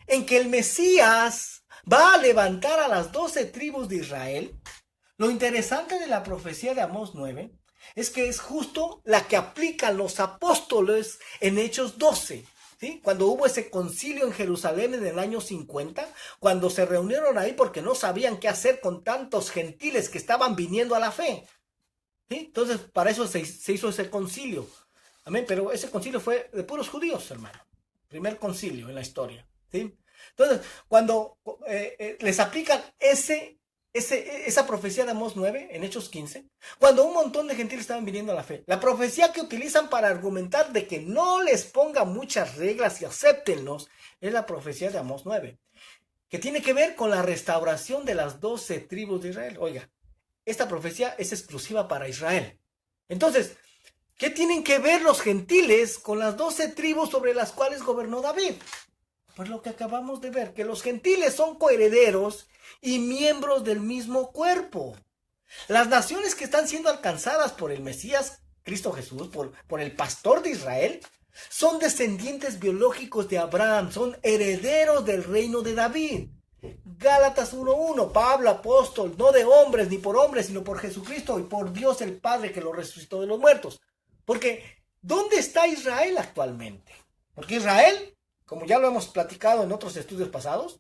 en que el Mesías va a levantar a las 12 tribus de Israel. Lo interesante de la profecía de Amós 9 es que es justo la que aplican los apóstoles en Hechos 12. ¿Sí? Cuando hubo ese concilio en Jerusalén en el año 50, cuando se reunieron ahí porque no sabían qué hacer con tantos gentiles que estaban viniendo a la fe. ¿Sí? Entonces, para eso se hizo ese concilio. Amén. Pero ese concilio fue de puros judíos, hermano. Primer concilio en la historia. ¿Sí? Entonces, cuando les aplican esa profecía de Amós 9 en Hechos 15, cuando un montón de gentiles estaban viniendo a la fe, la profecía que utilizan para argumentar de que no les pongan muchas reglas y acéptenlos es la profecía de Amós 9, que tiene que ver con la restauración de las 12 tribus de Israel. Oiga, esta profecía es exclusiva para Israel. Entonces, ¿qué tienen que ver los gentiles con las 12 tribus sobre las cuales gobernó David? Pues lo que acabamos de ver, que los gentiles son coherederos y miembros del mismo cuerpo. Las naciones que están siendo alcanzadas por el Mesías, Cristo Jesús, por el pastor de Israel, son descendientes biológicos de Abraham, son herederos del reino de David. Gálatas 1:1, Pablo, apóstol, no de hombres ni por hombres, sino por Jesucristo y por Dios el Padre que lo resucitó de los muertos. Porque, ¿dónde está Israel actualmente? Porque Israel, como ya lo hemos platicado en otros estudios pasados,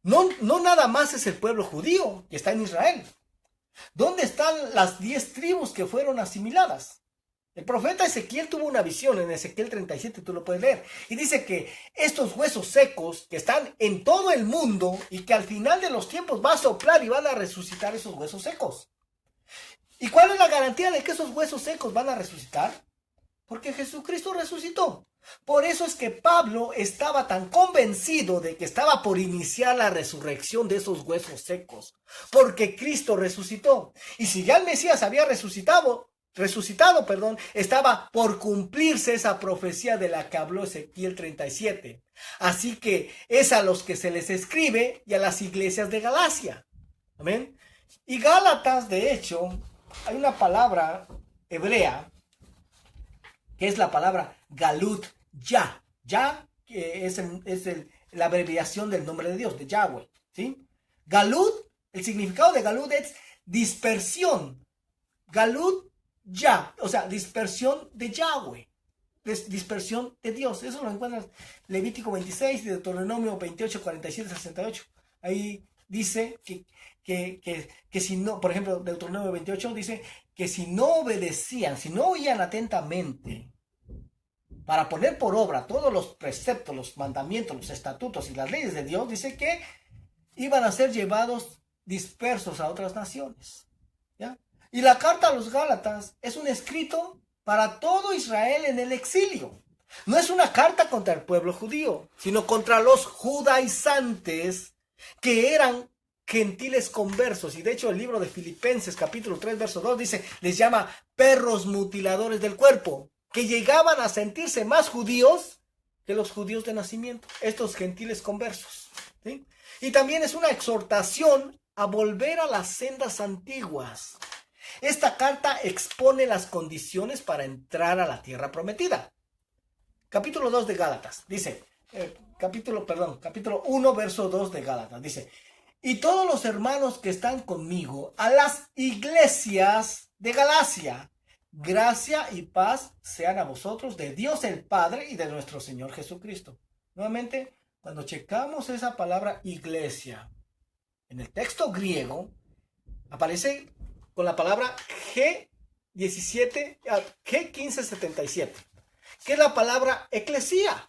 no nada más es el pueblo judío que está en Israel. ¿Dónde están las 10 tribus que fueron asimiladas? El profeta Ezequiel tuvo una visión en Ezequiel 37, tú lo puedes leer, y dice que estos huesos secos que están en todo el mundo y que al final de los tiempos va a soplar y van a resucitar esos huesos secos. ¿Y cuál es la garantía de que esos huesos secos van a resucitar? Porque Jesucristo resucitó. Por eso es que Pablo estaba tan convencido de que estaba por iniciar la resurrección de esos huesos secos, porque Cristo resucitó. Y si ya el Mesías había resucitado, estaba por cumplirse esa profecía de la que habló Ezequiel 37. Así que es a los que se les escribe y a las iglesias de Galacia. Amén. Y Gálatas, de hecho, hay una palabra hebrea que es la palabra Galut Ya. Ya es la abreviación del nombre de Dios, de Yahweh. ¿Sí? Galut, el significado de Galut es dispersión. Galut Ya, o sea, dispersión de Yahweh, dispersión de Dios. Eso lo encuentras en Levítico 26, Deuteronomio 28, 47, 68. Ahí dice que si no, por ejemplo, Deuteronomio 28 dice que si no obedecían, si no oían atentamente para poner por obra todos los preceptos, los mandamientos, los estatutos y las leyes de Dios, dice que iban a ser llevados dispersos a otras naciones. ¿Ya? Y la carta a los Gálatas es un escrito para todo Israel en el exilio. No es una carta contra el pueblo judío, sino contra los judaizantes que eran gentiles conversos. Y de hecho el libro de Filipenses capítulo 3 verso 2 dice, les llama perros mutiladores del cuerpo, que llegaban a sentirse más judíos que los judíos de nacimiento, estos gentiles conversos. ¿Sí? Y también es una exhortación a volver a las sendas antiguas. Esta carta expone las condiciones para entrar a la tierra prometida. Capítulo 2 de Gálatas, dice, capítulo 1, verso 2 de Gálatas, dice, y todos los hermanos que están conmigo a las iglesias de Galacia, gracia y paz sean a vosotros de Dios el Padre y de nuestro Señor Jesucristo. Nuevamente, cuando checamos esa palabra iglesia, en el texto griego, aparece con la palabra G1577, que es la palabra eclesía.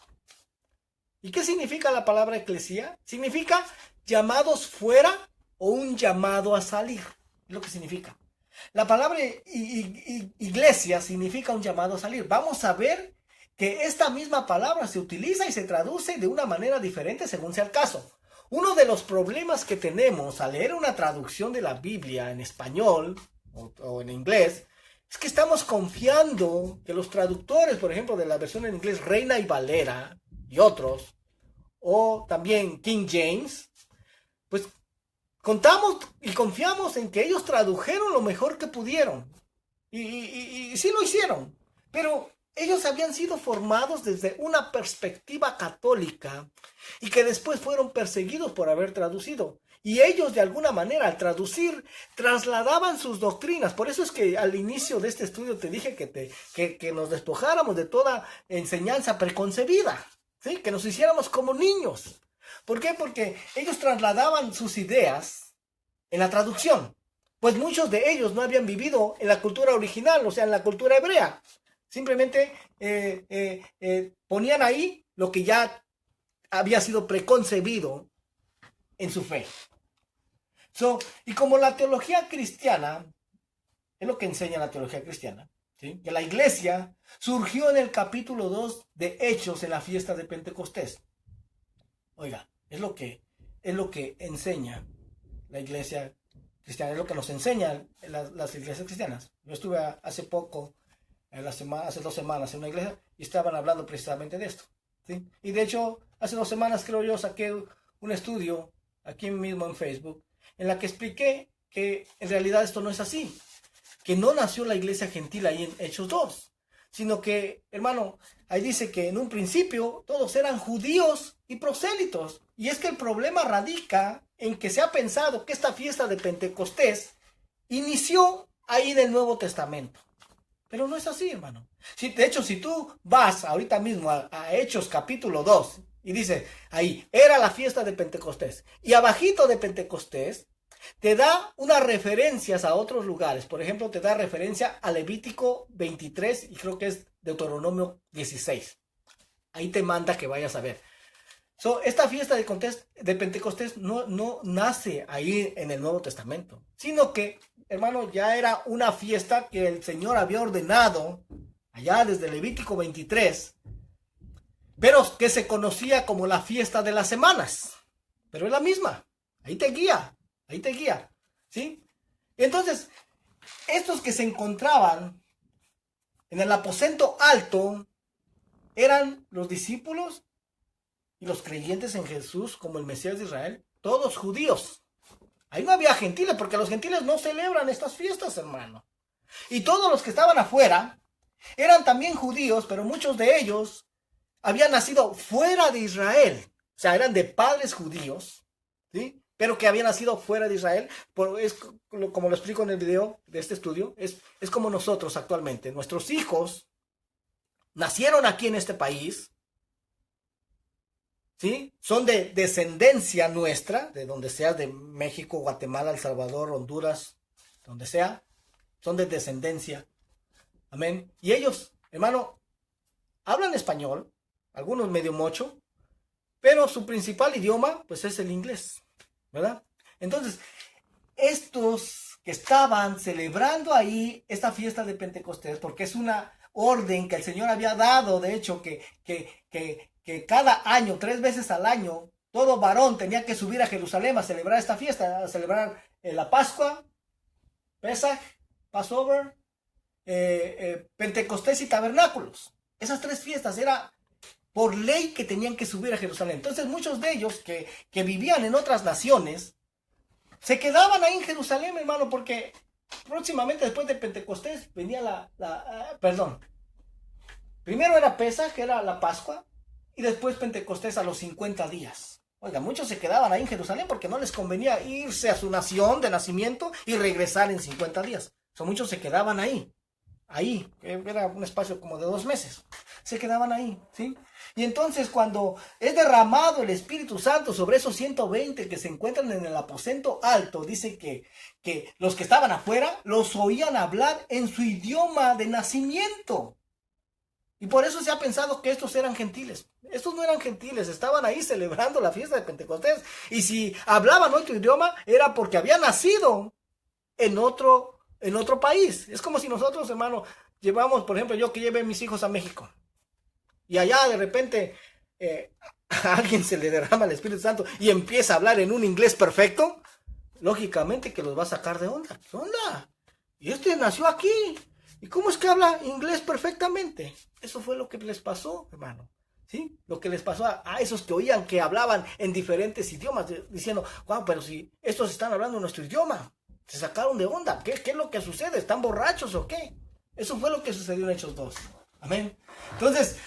¿Y qué significa la palabra eclesía? Significa llamados fuera o un llamado a salir. Es lo que significa. La palabra iglesia significa un llamado a salir. Vamos a ver que esta misma palabra se utiliza y se traduce de una manera diferente según sea el caso. Uno de los problemas que tenemos al leer una traducción de la Biblia en español o en inglés es que estamos confiando que los traductores, por ejemplo, de la versión en inglés Reina y Valera y otros, o también King James, pues contamos y confiamos en que ellos tradujeron lo mejor que pudieron. Y sí lo hicieron, pero ellos habían sido formados desde una perspectiva católica y que después fueron perseguidos por haber traducido. Y ellos de alguna manera al traducir trasladaban sus doctrinas. Por eso es que al inicio de este estudio te dije que nos despojáramos de toda enseñanza preconcebida, ¿sí? Que nos hiciéramos como niños. ¿Por qué? Porque ellos trasladaban sus ideas en la traducción. Pues muchos de ellos no habían vivido en la cultura original, o sea, en la cultura hebrea. Simplemente ponían ahí lo que ya había sido preconcebido en su fe. Y como la teología cristiana, es lo que enseña la teología cristiana, ¿sí? Que la iglesia surgió en el capítulo 2 de Hechos en la fiesta de Pentecostés. Oiga, es lo que enseña la iglesia cristiana, es lo que nos enseñan las iglesias cristianas. Yo estuve hace poco, hace 2 semanas en una iglesia y estaban hablando precisamente de esto, ¿sí? Y de hecho, hace 2 semanas creo yo saqué un estudio aquí mismo en Facebook en la que expliqué que en realidad esto no es así, que no nació la iglesia gentil ahí en Hechos 2, sino que, hermano, ahí dice que en un principio todos eran judíos y prosélitos, y es que el problema radica en que se ha pensado que esta fiesta de Pentecostés inició ahí del Nuevo Testamento, pero no es así, hermano. De hecho, si tú vas ahorita mismo a Hechos capítulo 2 y dice ahí, era la fiesta de Pentecostés, y abajito de Pentecostés te da unas referencias a otros lugares. Por ejemplo, te da referencia a Levítico 23 y creo que es Deuteronomio 16. Ahí te manda que vayas a ver. Esta fiesta de Pentecostés no nace ahí en el Nuevo Testamento, sino que, hermano, ya era una fiesta que el Señor había ordenado allá desde Levítico 23, pero que se conocía como la fiesta de las semanas. Pero es la misma. Ahí te guía, ¿sí? Entonces, estos que se encontraban en el aposento alto eran los discípulos y los creyentes en Jesús como el Mesías de Israel, todos judíos. Ahí no había gentiles, porque los gentiles no celebran estas fiestas, hermano. Y todos los que estaban afuera eran también judíos, pero muchos de ellos habían nacido fuera de Israel. O sea, eran de padres judíos, ¿sí? Pero que habían nacido fuera de Israel. Como lo explico en el video de este estudio, es como nosotros actualmente. Nuestros hijos nacieron aquí en este país, ¿sí? Son de descendencia nuestra, de donde sea, de México, Guatemala, El Salvador, Honduras, donde sea, son de descendencia. Amén. Y ellos, hermano, hablan español, algunos medio mocho, pero su principal idioma, pues, es el inglés, ¿verdad? Entonces, estos que estaban celebrando ahí esta fiesta de Pentecostés, porque es una orden que el Señor había dado, de hecho, que cada año, 3 veces al año, todo varón tenía que subir a Jerusalén a celebrar esta fiesta, a celebrar la Pascua, Pesaj, Passover, Pentecostés y Tabernáculos. Esas 3 fiestas era por ley que tenían que subir a Jerusalén. Entonces muchos de ellos que vivían en otras naciones se quedaban ahí en Jerusalén, hermano, porque próximamente después de Pentecostés venía primero era Pesaj, que era la Pascua, y después Pentecostés a los 50 días. Oiga, muchos se quedaban ahí en Jerusalén porque no les convenía irse a su nación de nacimiento y regresar en 50 días. Muchos se quedaban ahí, era un espacio como de 2 meses. Se quedaban ahí, ¿sí? Y entonces cuando es derramado el Espíritu Santo sobre esos 120 que se encuentran en el aposento alto, dice que los que estaban afuera los oían hablar en su idioma de nacimiento. Y por eso se ha pensado que estos eran gentiles. Estos no eran gentiles, estaban ahí celebrando la fiesta de Pentecostés. Y si hablaban otro idioma, era porque habían nacido en otro país. Es como si nosotros, hermano, llevamos, por ejemplo, yo que llevé a mis hijos a México. y allá de repente a alguien se le derrama el Espíritu Santo y empieza a hablar en un inglés perfecto, lógicamente que los va a sacar de onda. ¿Qué onda? Y este nació aquí. ¿Y cómo es que habla inglés perfectamente? Eso fue lo que les pasó, hermano. ¿Sí? Lo que les pasó a esos que oían que hablaban en diferentes idiomas, diciendo, wow, pero si estos están hablando nuestro idioma, se sacaron de onda. ¿Qué es lo que sucede? ¿Están borrachos o qué? Eso fue lo que sucedió en Hechos 2. Amén. Entonces,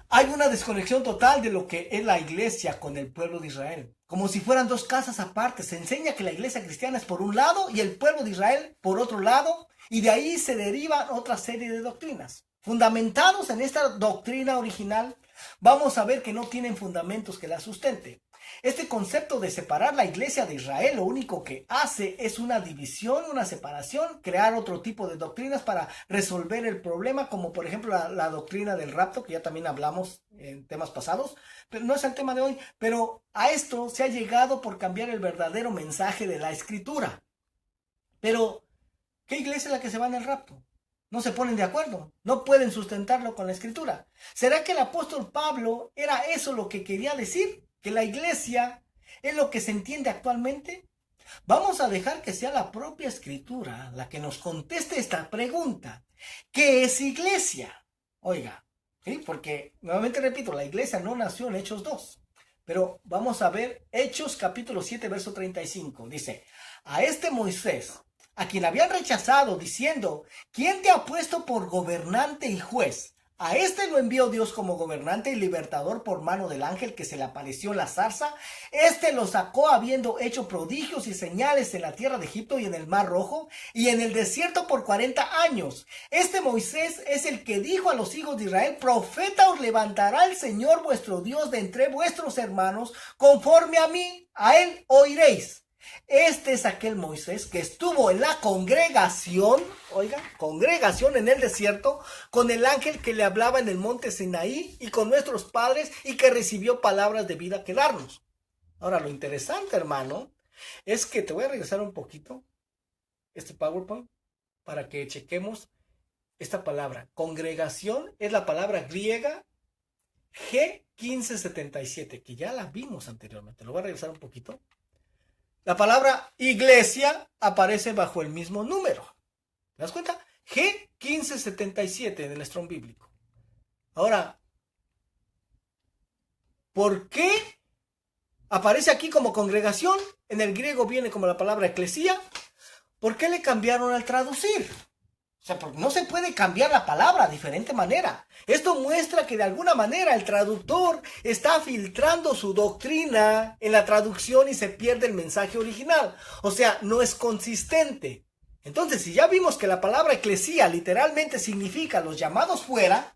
hay una desconexión total de lo que es la iglesia con el pueblo de Israel. Como si fueran dos casas aparte. Se enseña que la iglesia cristiana es por un lado y el pueblo de Israel por otro lado. Y de ahí se deriva otra serie de doctrinas. Fundamentados en esta doctrina original, vamos a ver que no tienen fundamentos que la sustenten. Este concepto de separar la iglesia de Israel lo único que hace es una división, una separación, crear otro tipo de doctrinas para resolver el problema, como por ejemplo la doctrina del rapto, que ya también hablamos en temas pasados, pero no es el tema de hoy. Pero a esto se ha llegado por cambiar el verdadero mensaje de la Escritura. Pero, ¿qué iglesia es la que se va en el rapto? No se ponen de acuerdo, no pueden sustentarlo con la Escritura. ¿Será que el apóstol Pablo era eso lo que quería decir? ¿Que la iglesia es lo que se entiende actualmente? Vamos a dejar que sea la propia Escritura la que nos conteste esta pregunta. ¿Qué es iglesia? Oiga, ¿sí? Porque, nuevamente repito, la iglesia no nació en Hechos 2. Pero vamos a ver Hechos capítulo 7, verso 35. Dice, a este Moisés, a quien habían rechazado, diciendo, ¿quién te ha puesto por gobernante y juez? A este lo envió Dios como gobernante y libertador por mano del ángel que se le apareció en la zarza. Este lo sacó habiendo hecho prodigios y señales en la tierra de Egipto y en el mar Rojo y en el desierto por 40 años. Este Moisés es el que dijo a los hijos de Israel, profeta os levantará el Señor vuestro Dios de entre vuestros hermanos, conforme a mí, a él oiréis. Este es aquel Moisés que estuvo en la congregación, oiga, congregación en el desierto, con el ángel que le hablaba en el monte Sinaí y con nuestros padres y que recibió palabras de vida que darnos. Ahora, lo interesante, hermano, es que te voy a regresar un poquito este PowerPoint para que chequemos esta palabra. Congregación es la palabra griega G1577, que ya la vimos anteriormente. Lo voy a regresar un poquito. La palabra iglesia aparece bajo el mismo número. ¿Te das cuenta? G1577 en el Strong Bíblico. Ahora, ¿por qué aparece aquí como congregación? En el griego viene como la palabra eclesía. ¿Por qué le cambiaron al traducir? O sea, porque no se puede cambiar la palabra de diferente manera. Esto muestra que de alguna manera el traductor está filtrando su doctrina en la traducción y se pierde el mensaje original. O sea, no es consistente. Entonces, si ya vimos que la palabra eclesía literalmente significa los llamados fuera,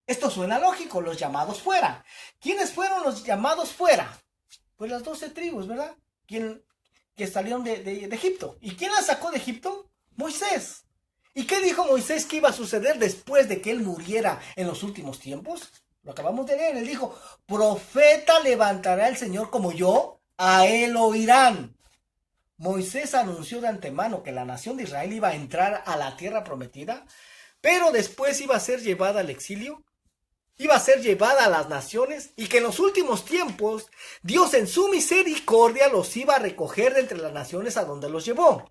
esto suena lógico, los llamados fuera. ¿Quiénes fueron los llamados fuera? Pues las 12 tribus, ¿verdad? Que salieron de Egipto. ¿Y quién las sacó de Egipto? Moisés. ¿Y qué dijo Moisés que iba a suceder después de que él muriera en los últimos tiempos? Lo acabamos de leer. Él dijo, profeta levantará el Señor como yo, a él oirán. Moisés anunció de antemano que la nación de Israel iba a entrar a la tierra prometida, pero después iba a ser llevada al exilio, iba a ser llevada a las naciones y que en los últimos tiempos Dios en su misericordia los iba a recoger de entre las naciones a donde los llevó.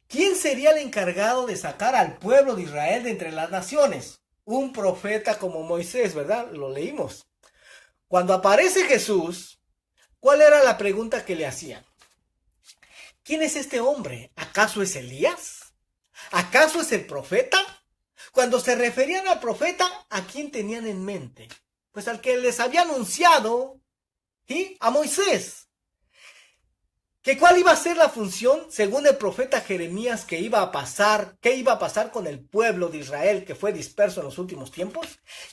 ¿Quién sería el encargado de sacar al pueblo de Israel de entre las naciones? Un profeta como Moisés, ¿verdad? Lo leímos. Cuando aparece Jesús, ¿cuál era la pregunta que le hacían? ¿Quién es este hombre? ¿Acaso es Elías? ¿Acaso es el profeta? Cuando se referían al profeta, ¿a quién tenían en mente? Pues al que les había anunciado, ¿sí? A Moisés. ¿Que cuál iba a ser la función, según el profeta Jeremías, qué iba a pasar con el pueblo de Israel que fue disperso en los últimos tiempos?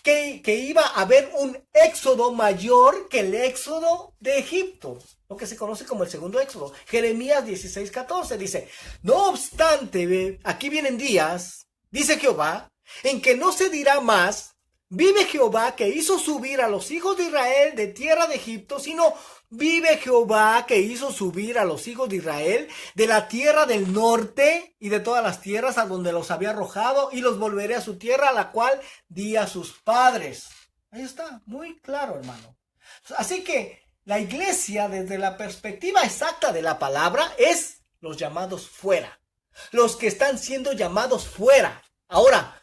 Que iba a haber un éxodo mayor que el éxodo de Egipto, lo que se conoce como el segundo éxodo. Jeremías 16:14 dice, no obstante, aquí vienen días, dice Jehová, en que no se dirá más, vive Jehová que hizo subir a los hijos de Israel de tierra de Egipto, sino vive Jehová que hizo subir a los hijos de Israel de la tierra del norte y de todas las tierras a donde los había arrojado y los volveré a su tierra a la cual di a sus padres. Ahí está, muy claro, hermano. Así que la iglesia, desde la perspectiva exacta de la palabra, es los llamados fuera. Los que están siendo llamados fuera. Ahora,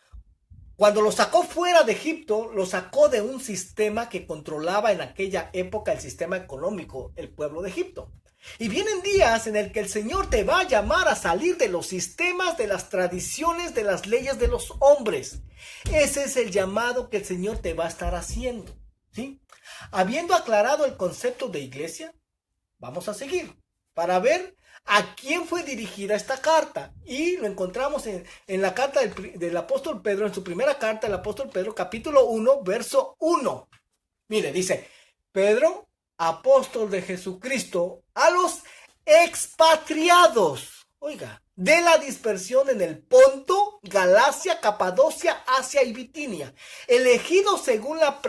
cuando los sacó fuera de Egipto, los sacó de un sistema que controlaba en aquella época el sistema económico, el pueblo de Egipto. Y vienen días en el que el Señor te va a llamar a salir de los sistemas, de las tradiciones, de las leyes de los hombres. Ese es el llamado que el Señor te va a estar haciendo, ¿sí? Habiendo aclarado el concepto de iglesia, vamos a seguir para ver a quién fue dirigida esta carta. Y lo encontramos en la carta del apóstol Pedro, en su primera carta, el apóstol Pedro, capítulo 1, verso 1. Mire, dice, Pedro, apóstol de Jesucristo, a los expatriados, oiga, de la dispersión en el Ponto, Galacia, Capadocia, Asia y Bitinia, elegidos según la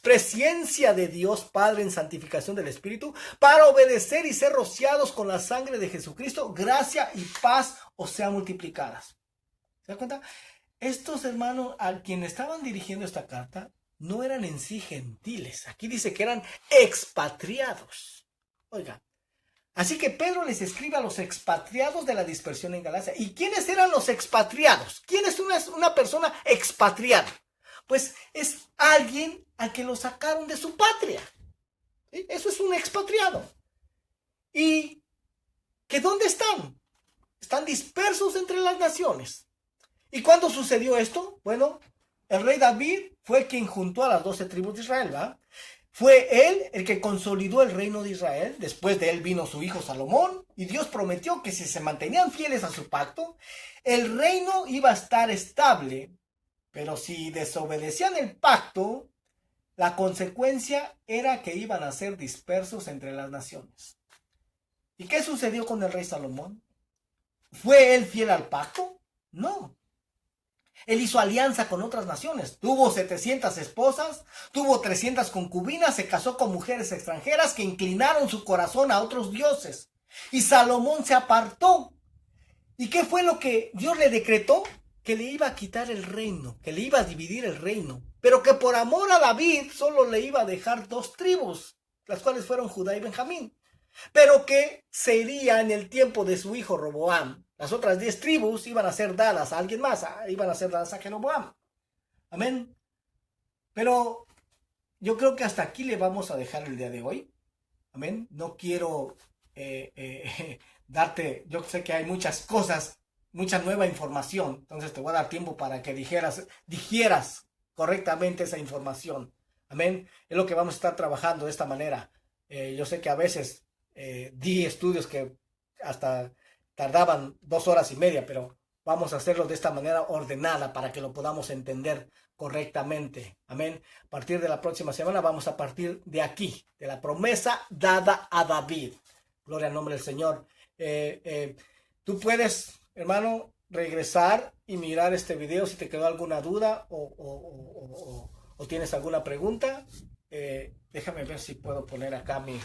presciencia de Dios Padre en santificación del Espíritu, para obedecer y ser rociados con la sangre de Jesucristo, gracia y paz os sean multiplicadas. ¿Se da cuenta? Estos hermanos a quienes estaban dirigiendo esta carta no eran en sí gentiles. Aquí dice que eran expatriados. Oiga, así que Pedro les escribe a los expatriados de la dispersión en Galacia. ¿Y quiénes eran los expatriados? ¿Quién es una persona expatriada? Pues es alguien al que lo sacaron de su patria. ¿Sí? Eso es un expatriado. ¿Y que dónde están? Están dispersos entre las naciones. ¿Y cuándo sucedió esto? Bueno, el rey David fue quien juntó a las 12 tribus de Israel, ¿verdad? Fue él el que consolidó el reino de Israel. Después de él vino su hijo Salomón. Y Dios prometió que si se mantenían fieles a su pacto, el reino iba a estar estable. Pero si desobedecían el pacto, la consecuencia era que iban a ser dispersos entre las naciones. ¿Y qué sucedió con el rey Salomón? ¿Fue él fiel al pacto? No. Él hizo alianza con otras naciones. Tuvo 700 esposas, tuvo 300 concubinas, se casó con mujeres extranjeras que inclinaron su corazón a otros dioses. Y Salomón se apartó. ¿Y qué fue lo que Dios le decretó? Que le iba a quitar el reino, que le iba a dividir el reino, pero que por amor a David solo le iba a dejar 2 tribus, las cuales fueron Judá y Benjamín, pero que se iría en el tiempo de su hijo Roboam. Las otras 10 tribus iban a ser dadas a alguien más, iban a ser dadas a Jeroboam. Amén. Pero yo creo que hasta aquí le vamos a dejar el día de hoy. Amén. No quiero darte, yo sé que hay muchas cosas, mucha nueva información, entonces te voy a dar tiempo para que digieras correctamente esa información. Amén. Es lo que vamos a estar trabajando de esta manera. Yo sé que a veces di estudios que hasta tardaban 2 horas y media, pero vamos a hacerlo de esta manera ordenada para que lo podamos entender correctamente. Amén. A partir de la próxima semana vamos a partir de aquí, de la promesa dada a David. Gloria al nombre del Señor. Tú puedes, hermano, regresar y mirar este video si te quedó alguna duda o tienes alguna pregunta. Déjame ver si puedo poner acá mi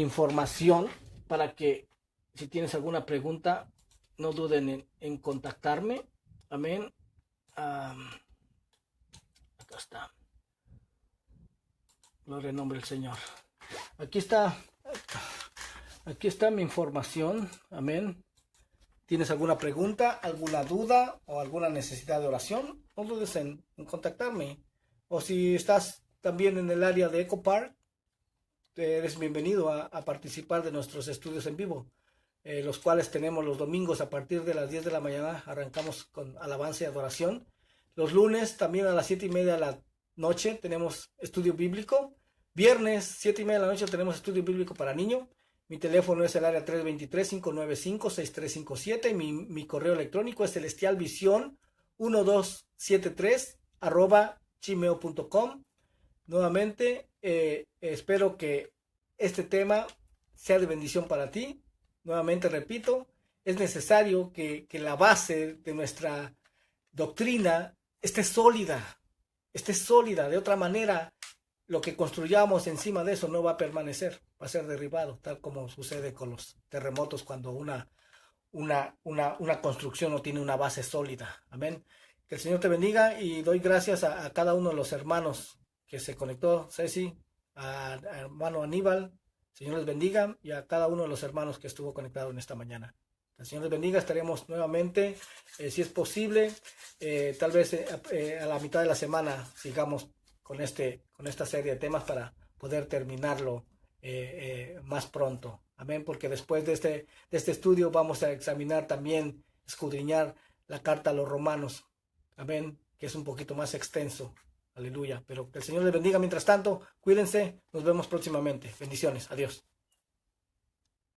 información para que si tienes alguna pregunta no duden en contactarme. Amén. Acá está. Gloria al nombre del Señor. Aquí está mi información. Amén. ¿Tienes alguna pregunta, alguna duda o alguna necesidad de oración? No dudes en contactarme. O si estás también en el área de Eco Park, eres bienvenido a participar de nuestros estudios en vivo, los cuales tenemos los domingos a partir de las 10 de la mañana. Arrancamos con alabanza y adoración. Los lunes también a las 7:30 de la noche tenemos estudio bíblico. Viernes 7:30 de la noche tenemos estudio bíblico para niños. Mi teléfono es el área 323-595-6357. Mi correo electrónico es celestialvision1273@gmail.com. Nuevamente, espero que este tema sea de bendición para ti. Nuevamente repito, es necesario que la base de nuestra doctrina esté sólida. De otra manera, lo que construyamos encima de eso no va a permanecer, va a ser derribado, tal como sucede con los terremotos cuando una construcción no tiene una base sólida. Amén. Que el Señor te bendiga y doy gracias a cada uno de los hermanos que se conectó, Ceci, a hermano Aníbal, Señor les bendiga, y a cada uno de los hermanos que estuvo conectado en esta mañana. El Señor les bendiga, estaremos nuevamente, si es posible, tal vez a la mitad de la semana sigamos con esta serie de temas para poder terminarlo más pronto. Amén, porque después de este estudio vamos a examinar también, escudriñar la carta a los romanos. Amén, que es un poquito más extenso. Aleluya. Pero que el Señor les bendiga. Mientras tanto, cuídense. Nos vemos próximamente. Bendiciones. Adiós.